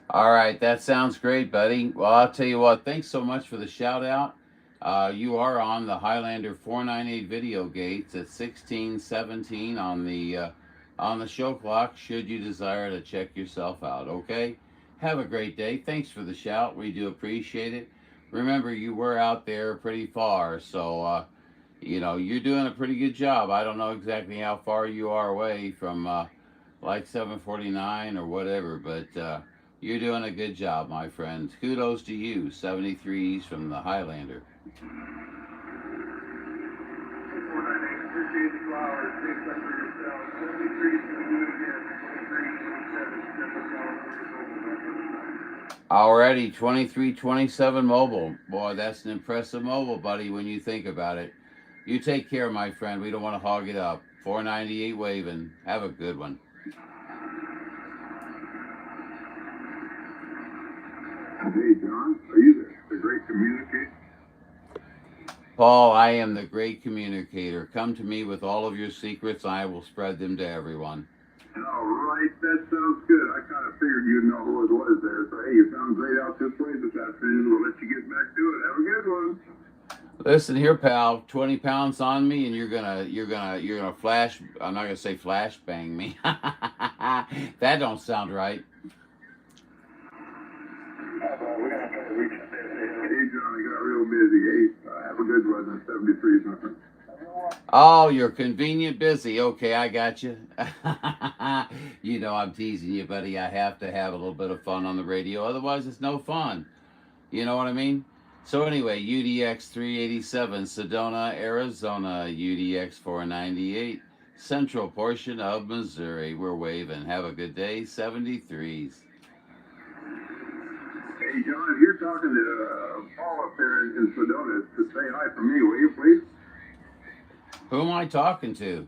All right, that sounds great, buddy. Well, I'll tell you what, thanks so much for the shout out. You are on the Highlander 498 video gates at 16:17 on the show clock, should you desire to check yourself out, okay? Have a great day. Thanks for the shout. We do appreciate it. Remember, you were out there pretty far, so, you know, you're doing a pretty good job. I don't know exactly how far you are away from, like 749 or whatever, but, You're doing a good job, my friend. Kudos to you. 73s from the Highlander. Appreciate the flowers. Take care for yourself. 73, so do it again. 23, 27. Already 2327 mobile. Boy, that's an impressive mobile, buddy, when you think about it. You take care, my friend. We don't want to hog it up. 498 waving. Have a good one. Hey, John, are you the great communicator? Paul, I am the great communicator. Come to me with all of your secrets. I will spread them to everyone. All right, that sounds good. I kind of figured you'd know who it was there. So, hey, you sound great out this way this afternoon. We'll let you get back to it. Have a good one. Listen here, pal. 20 pounds on me, and you're gonna flash. I'm not gonna say flash bang me. That don't sound right. We're going to have to reach the Hey, John, I got real busy. Hey, have a good one. 73, my friend. Oh, you're convenient busy. Okay, I got you. You know I'm teasing you, buddy. I have to have a little bit of fun on the radio. Otherwise, it's no fun. You know what I mean? So anyway, UDX 387, Sedona, Arizona, UDX 498, central portion of Missouri. We're waving. Have a good day. 73s. Hey, John, if you're talking to Paul up there in Sedona, to say hi from me, will you, please? Who am I talking to?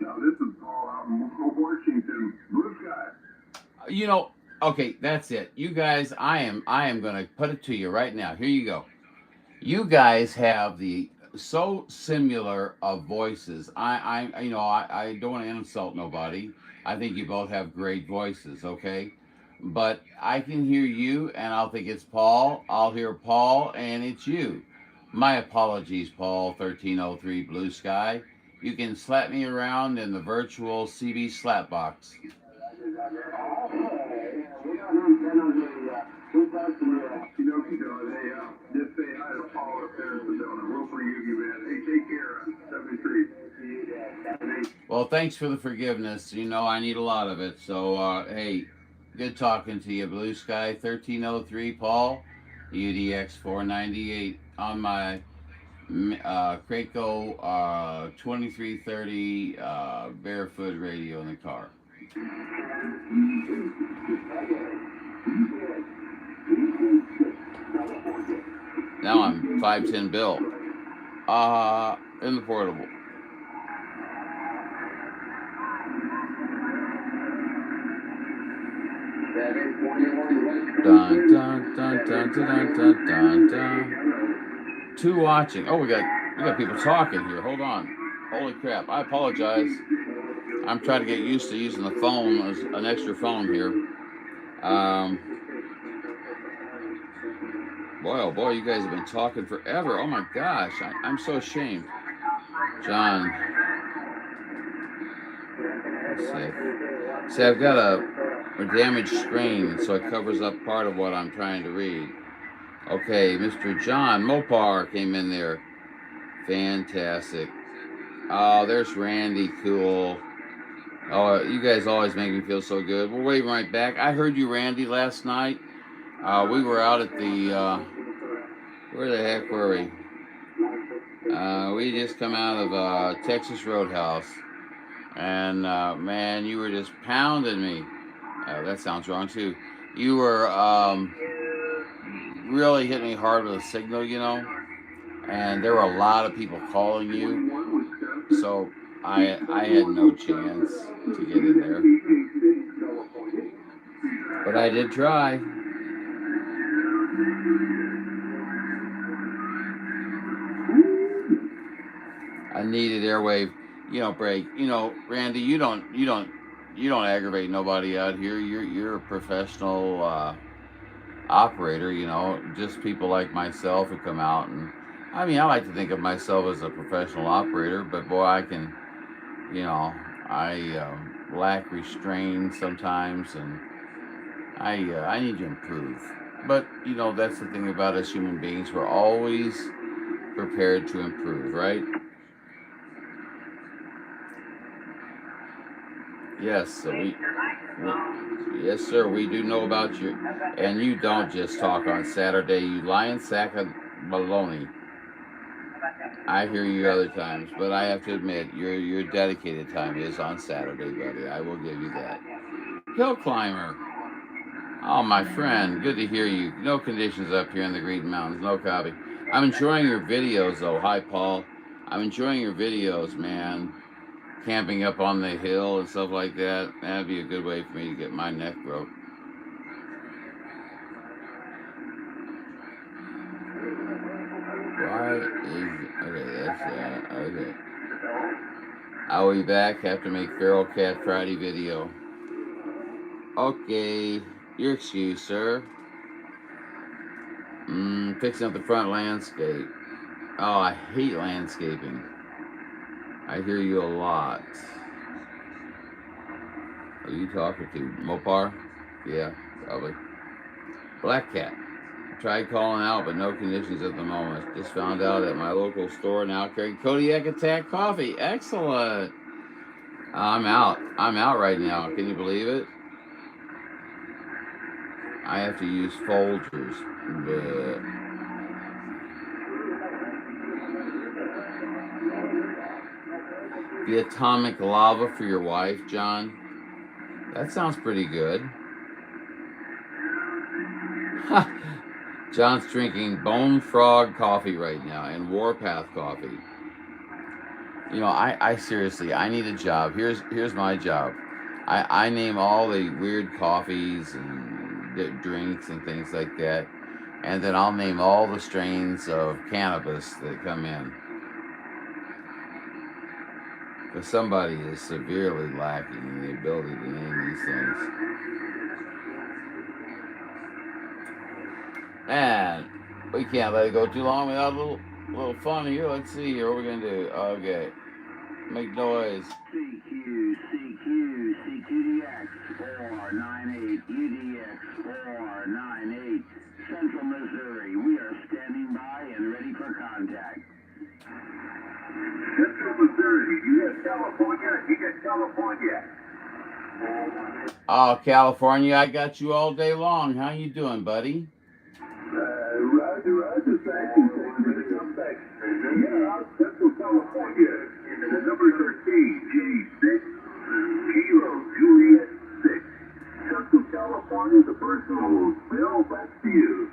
Now, this is Paul out in Washington, Blue Sky. You know, okay, that's it. You guys, I am going to put it to you right now. Here you go. You guys have the so similar of voices. I don't want to insult nobody. I think you both have great voices, okay? But I can hear you and I'll think it's Paul. I'll hear Paul and it's you. My apologies, Paul, 1303 Blue Sky. You can slap me around in the virtual CB slap box. Just say hi to Paul up there in Sedona. We'll forgive you, man. Hey, take care. 73. Well, thanks for the forgiveness. You know, I need a lot of it. So, hey, good talking to you, Blue Sky 1303, Paul, UDX 498 on my Craco 2330 barefoot radio in the car. Now I'm 510 Bill in the portable. Dun, dun, dun, dun, dun, dun, dun, dun. Two watching. Oh, we got people talking here. Hold on. Holy crap! I apologize. I'm trying to get used to using the phone as an extra phone here. Boy, oh boy, you guys have been talking forever. Oh my gosh, I'm so ashamed. John, let's see. See, I've got a damaged screen, so it covers up part of what I'm trying to read. Okay, Mr. John Mopar came in there. Fantastic. Oh, there's Randy. Cool. Oh, you guys always make me feel so good. We're waving right back. I heard you, Randy, last night. We were out at the, where the heck were we? We just come out of Texas Roadhouse. And, man, you were just pounding me. That sounds wrong, too. You were really hitting me hard with a signal, you know. And there were a lot of people calling you. So I had no chance to get in there. But I did try. I needed airwave, break. Randy, you don't aggravate nobody out here. You're a professional operator, just people like myself who come out and I like to think of myself as a professional operator, but boy, I can, I lack restraint sometimes, and I need to improve. But that's the thing about us human beings. We're always prepared to improve, right? Yes, so Yes, sir. We do know about you, and you don't just talk on Saturday. You lying sack of baloney. I hear you other times, but I have to admit, your dedicated time is on Saturday, buddy. I will give you that. Hill climber. Oh, my friend, good to hear you. No conditions up here in the Green Mountains. No copy. I'm enjoying your videos, though. Hi, Paul. I'm enjoying your videos, man. Camping up on the hill and stuff like that. That'd be a good way for me to get my neck broke. Why is okay? That's okay. I'll be back. Have to make Feral Cat Friday video. Okay, your excuse, sir. Fixing up the front landscape. Oh, I hate landscaping. I hear you a lot. Are you talking to Mopar? Yeah, probably. Black Cat. Tried calling out, but no conditions at the moment. Just found out at my local store now carrying Kodiak Attack coffee. Excellent. I'm out. I'm out right now. Can you believe it? I have to use Folgers. But the atomic lava for your wife, John. That sounds pretty good. John's drinking Bone Frog coffee right now and Warpath coffee. You know, I seriously, I need a job. Here's my job. I name all the weird coffees and drinks and things like that, and then I'll name all the strains of cannabis that come in. Because somebody is severely lacking in the ability to name these things. And we can't let it go too long without a little fun here. Let's see here. What we're going to do. Okay. Make noise. CQDX 498, UDX 498, Central Missouri. We are standing by and ready for contact. Central Missouri, you get California, you get California. Oh, California, I got you all day long. How you doing, buddy? Roger, thank you for the comeback. Yeah, Central California, the numbers are KG6, Kilo Juliet 6. Central California, the first one. Bill, back to you.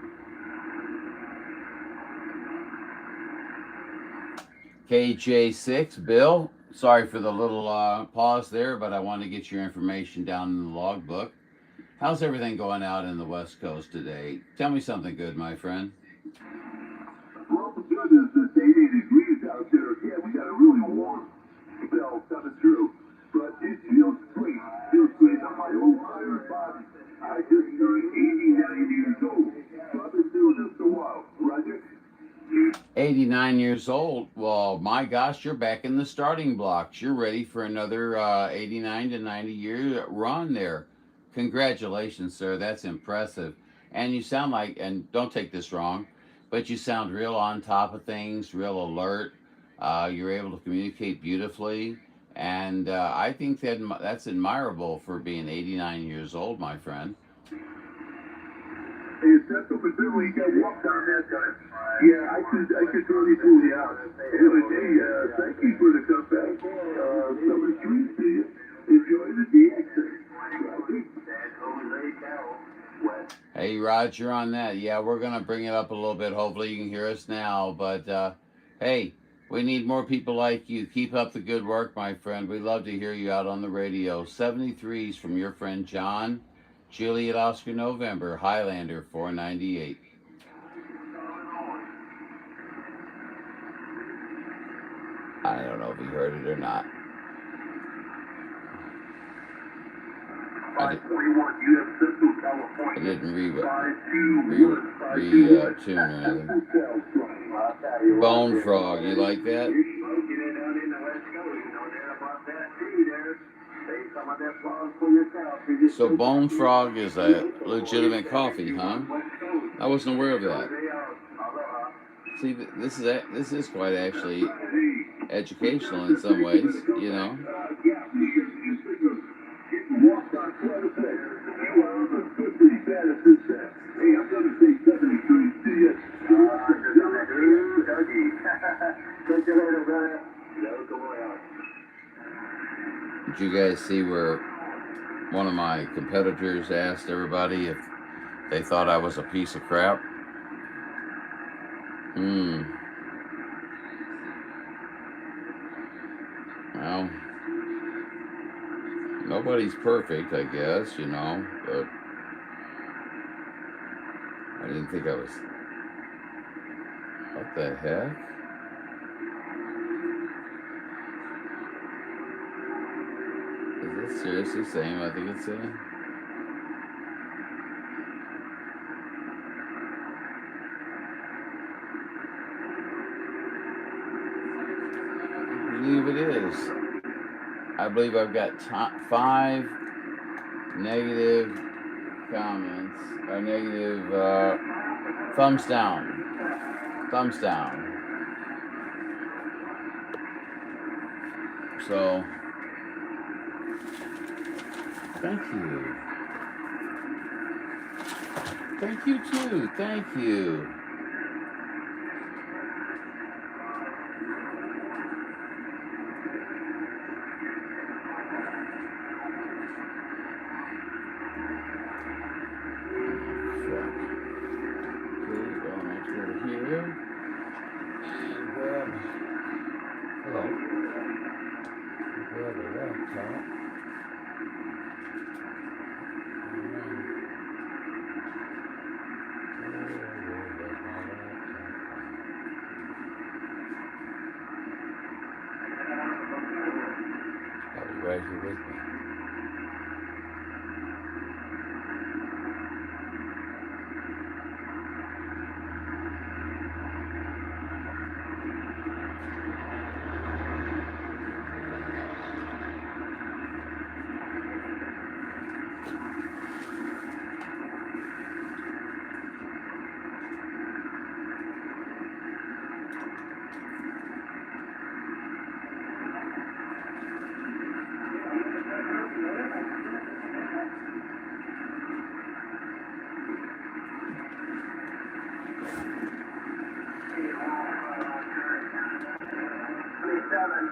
KJ6, Bill. Sorry for the little pause there, but I wanted to get your information down in the logbook. How's everything going out in the West Coast today? Tell me something good, my friend. Well, the good is it's 80 degrees out there. Yeah, we got a really warm spell coming through. But it feels great. Feels great on my whole entire body. I just turned 89 years old. So I've been doing this a while. Roger? 89 years old. Well, my gosh, you're back in the starting blocks. You're ready for another 89 to 90 year run there. Congratulations, sir. That's impressive. And you sound like, and don't take this wrong, but you sound real on top of things, real alert. You're able to communicate beautifully. And I think that's admirable for being 89 years old, my friend. Hey, Central Missouri, you got walked down that time. Yeah, I could really pull you out. Anyway, hey, thank you for the comeback. Number 3 to you. Enjoy the DX. Hey, Roger, on that. Yeah, we're going to bring it up a little bit. Hopefully you can hear us now. But, hey, we need more people like you. Keep up the good work, my friend. We love to hear you out on the radio. 73s from your friend John. Juliet Oscar November, Highlander 498. I don't know if you heard it or not. 521, you have Central California. I didn't retune or anything. Bone Frog, you like that? So Bone Frog is a legitimate coffee, huh? I wasn't aware of that. See, this is quite actually educational in some ways, you know. Madison said, hey, I'm going to say 73. See ya. Dougie. Catch you later, brother. Did you guys see where one of my competitors asked everybody if they thought I was a piece of crap? Well, nobody's perfect, I guess, you know, but I didn't think I was. What the heck? Is it seriously saying what I think it's saying? I believe it is. I believe I've got 5 negative comments, or negative thumbs down. Thumbs down. So, thank you. Thank you too. Thank you. Right here with me.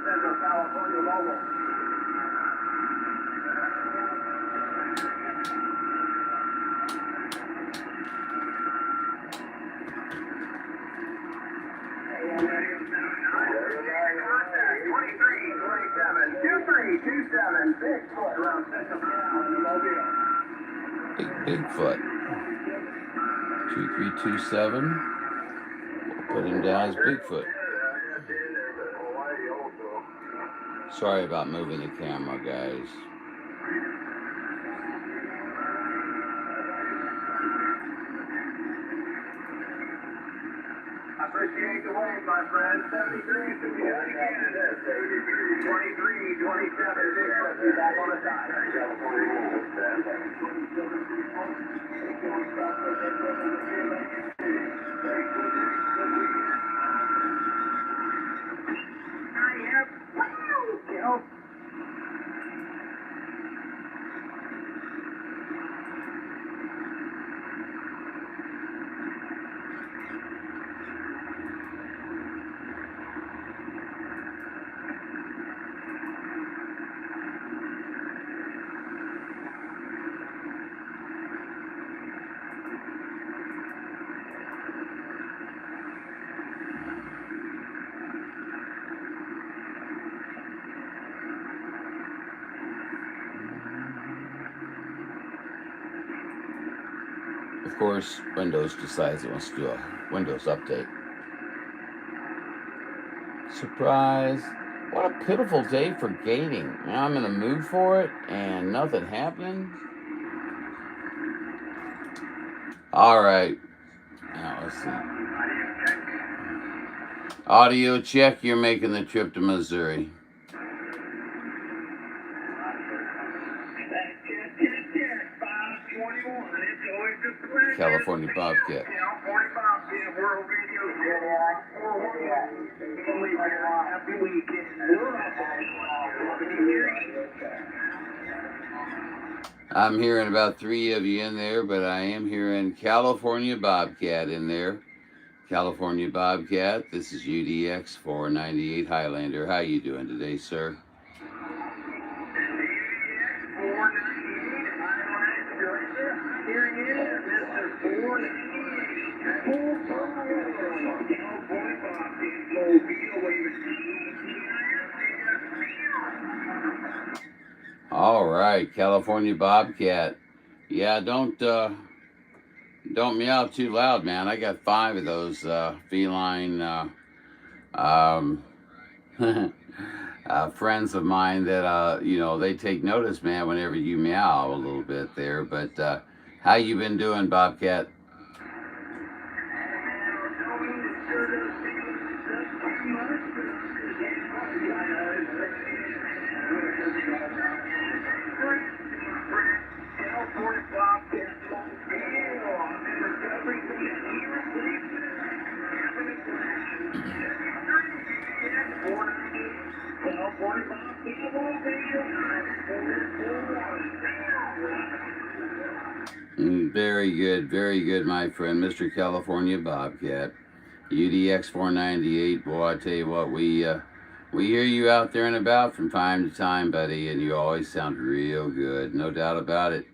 Central California Mobile. Bigfoot. 2327. We'll put him down as Bigfoot. Sorry about moving the camera, guys. Appreciate the wave, my friend. 73 to be out of Canada. 23, 27, Bigfoot, be back on the side. Of course, Windows decides it wants to do a Windows update. Surprise. What a pitiful day for gating. Now I'm in a mood for it and nothing happening. Alright. Now let's see. Audio check, you're making the trip to Missouri. California Bobcat. I'm hearing about 3 of you in there, but I am hearing California Bobcat in there. California Bobcat, this is UDX 498 Highlander. How you doing today, sir? All right, California Bobcat. Yeah, don't meow too loud, man. I got 5 of those feline um, friends of mine that you know, they take notice, man, whenever you meow a little bit there. But how you been doing, Bobcat? Very good, my friend, Mr. California Bobcat. UDX 498. Boy, I tell you what, we hear you out there and about from time to time, buddy, and you always sound real good, no doubt about it.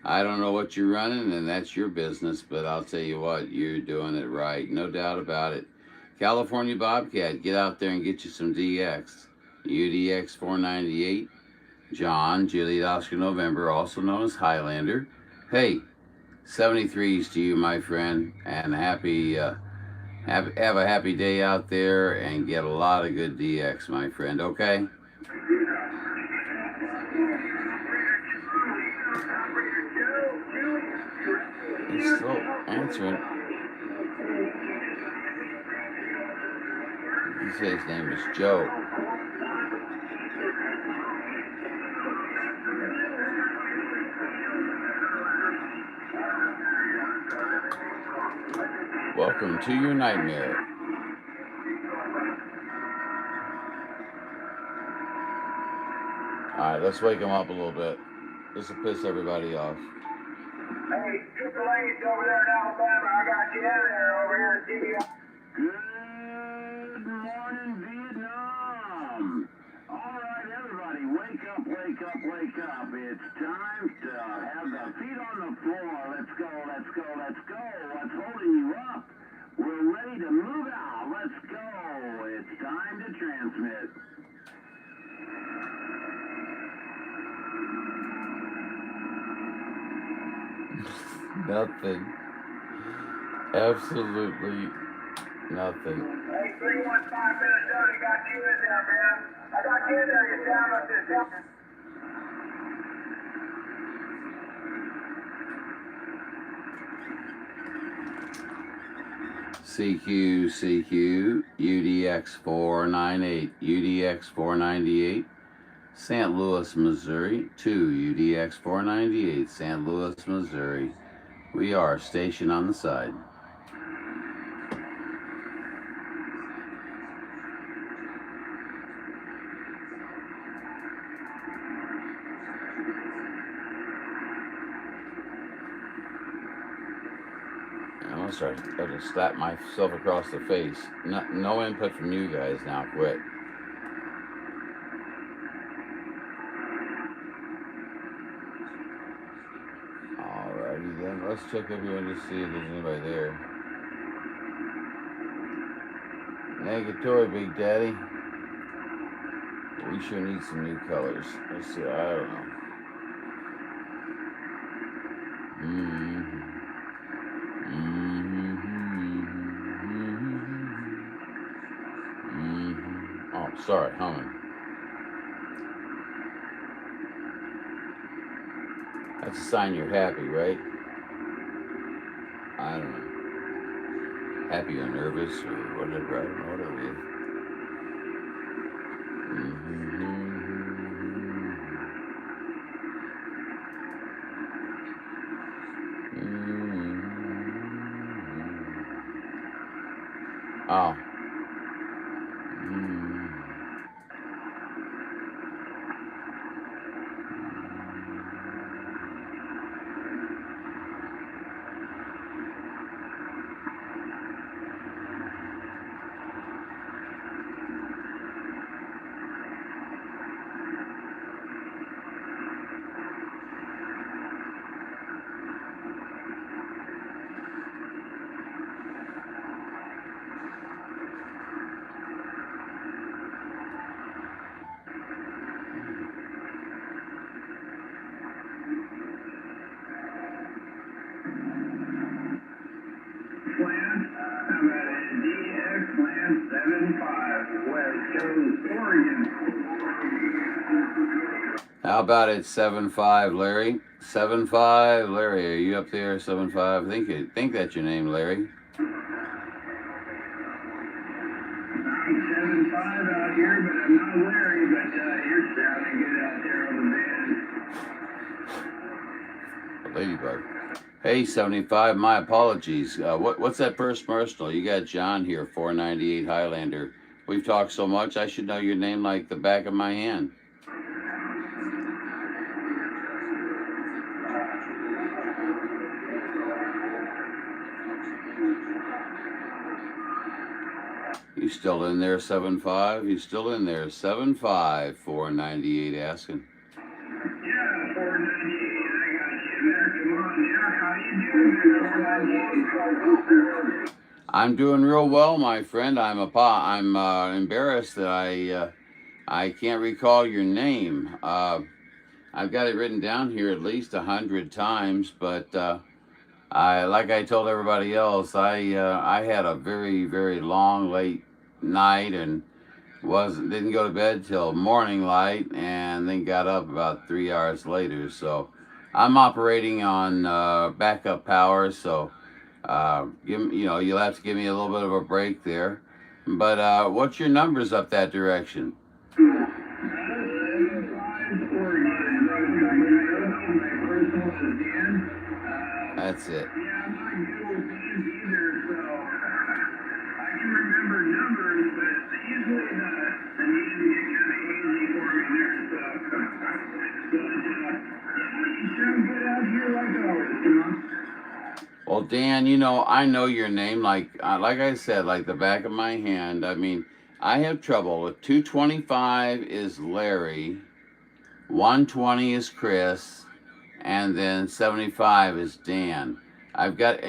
I don't know what you're running, and that's your business, but I'll tell you what, you're doing it right, no doubt about it. California Bobcat, get out there and get you some DX. UDX 498. John, Juliet Oscar November, also known as Highlander. Hey, 73s to you, my friend, and have a happy day out there and get a lot of good DX, my friend, okay? He's still answering. He said his name is Joe. Welcome to your nightmare. Alright, let's wake him up a little bit. This will piss everybody off. Hey, Triple A's over there in Alabama. I got you in there over here at TV. Good morning, Vietnam. All right, everybody, wake up, wake up, wake up. It's time to have the feet on the floor. Let's go, let's go, let's go. What's holding you up? We're ready to move out. Let's go. It's time to transmit. Nothing. Absolutely nothing. Hey, 315 Minnesota, got you in there, man. I got you in there. You sound like this. CQ, UDX 498, UDX 498, St. Louis, Missouri, 2 UDX 498, St. Louis, Missouri. We are stationed on the side. I just slapped myself across the face. No input from you guys now. Quit. Alrighty then. Let's check up here and just see if there's anybody there. Negatory, Big Daddy. We sure need some new colors. Let's see. I don't know. Oh, sorry, humming. That's a sign you're happy, right? I don't know. Happy or nervous or whatever. I don't know what it is. Oh. How about it, 7-5, Larry? 7-5, Larry. Are you up there? 7-5. Think that's your name, Larry. I'm 7'5" out here, but I'm not Larry, but you're sounding good out there on the band. Ladybug. Hey, 75. My apologies. What's that first personal? You got John here, 498 Highlander. We've talked so much, I should know your name like the back of my hand. You still in there, 7-5? You still in there, 7-5, 498 asking. Yeah, 498. I got you there. Come on, yeah. How you doing, 498? I'm doing real well, my friend. I'm embarrassed that I can't recall your name. I've got it written down here at least 100 times, but like I told everybody else, I had a very, very long, late night and didn't go to bed till morning light, and then got up about 3 hours later. So I'm operating on backup power. So you'll have to give me a little bit of a break there. But what's your numbers up that direction? That's it. Yeah, I'm not good with names either, so I can remember numbers, but usually the names get kind of hazy for me there, so. You sound good out here like always, you know? Well, Dan, I know your name like I said, like the back of my hand. I mean, I have trouble with 225 is Larry, 120 is Chris, and then 75 is Dan. I've got,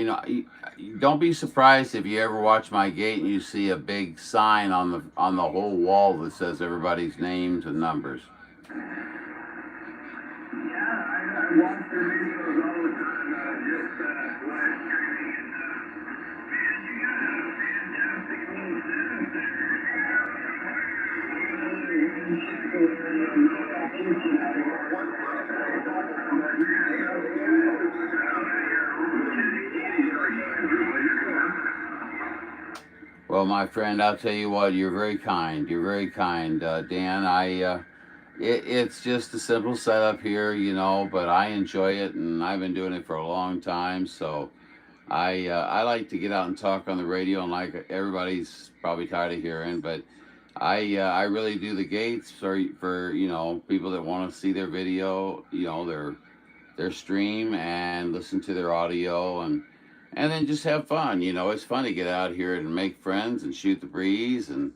don't be surprised if you ever watch my gate and you see a big sign on the whole wall that says everybody's names and numbers. Yeah, I watch their videos all the time, just live streaming, and man, you got a fantastic little setup Well, my friend, I'll tell you what, you're very kind. You're very kind, Dan. It's just a simple setup here, but I enjoy it, and I've been doing it for a long time. So I like to get out and talk on the radio, and like everybody's probably tired of hearing, but I really do the gates for people that want to see their video, their stream, and listen to their audio, and then just have fun. It's fun to get out here and make friends and shoot the breeze and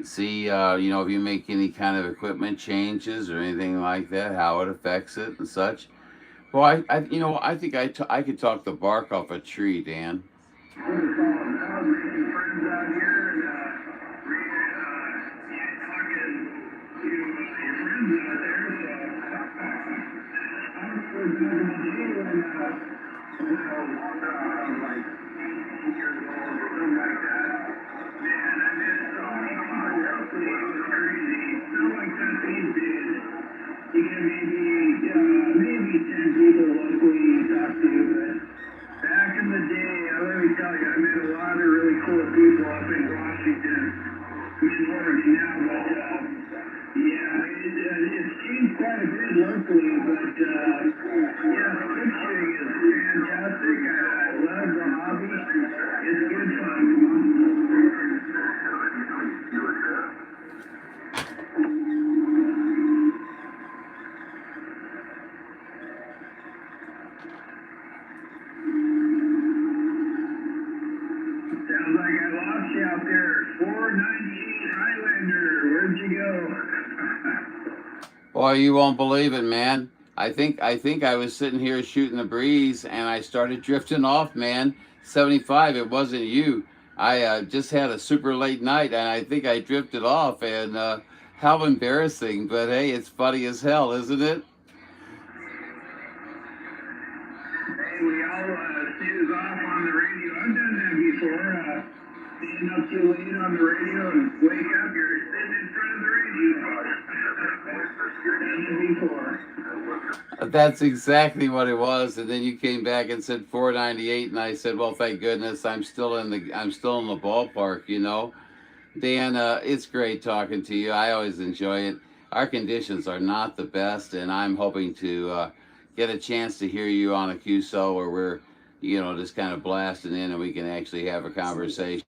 see, if you make any kind of equipment changes or anything like that, how it affects it and such. Well, I think I could talk the bark off a tree, Dan. Maybe 10 people locally you talk to, but back in the day, let me tell you, I met a lot of really cool people up in Washington, which is where I'm now, but it's changed quite a bit locally, but stick shooting is fantastic. I love the hobby. It's good fun. Sounds like I lost you out there. 498 Highlander. Where'd you go? Boy, you won't believe it, man. I think I was sitting here shooting the breeze, and I started drifting off, man. 75, it wasn't you. I just had a super late night, and I think I drifted off, and how embarrassing. But hey, it's funny as hell, isn't it? Hey, we all snooze off on the radio. I've done that before. Staying up too late on the radio and wake up, you're sitting in front of the radio. Done it before. That's exactly what it was. And then you came back and said 498, and I said, well, thank goodness I'm still in the ballpark, you know. Dan, it's great talking to you. I always enjoy it. Our conditions are not the best, and I'm hoping to get a chance to hear you on a QSO where we're, you know, just kind of blasting in and we can actually have a conversation.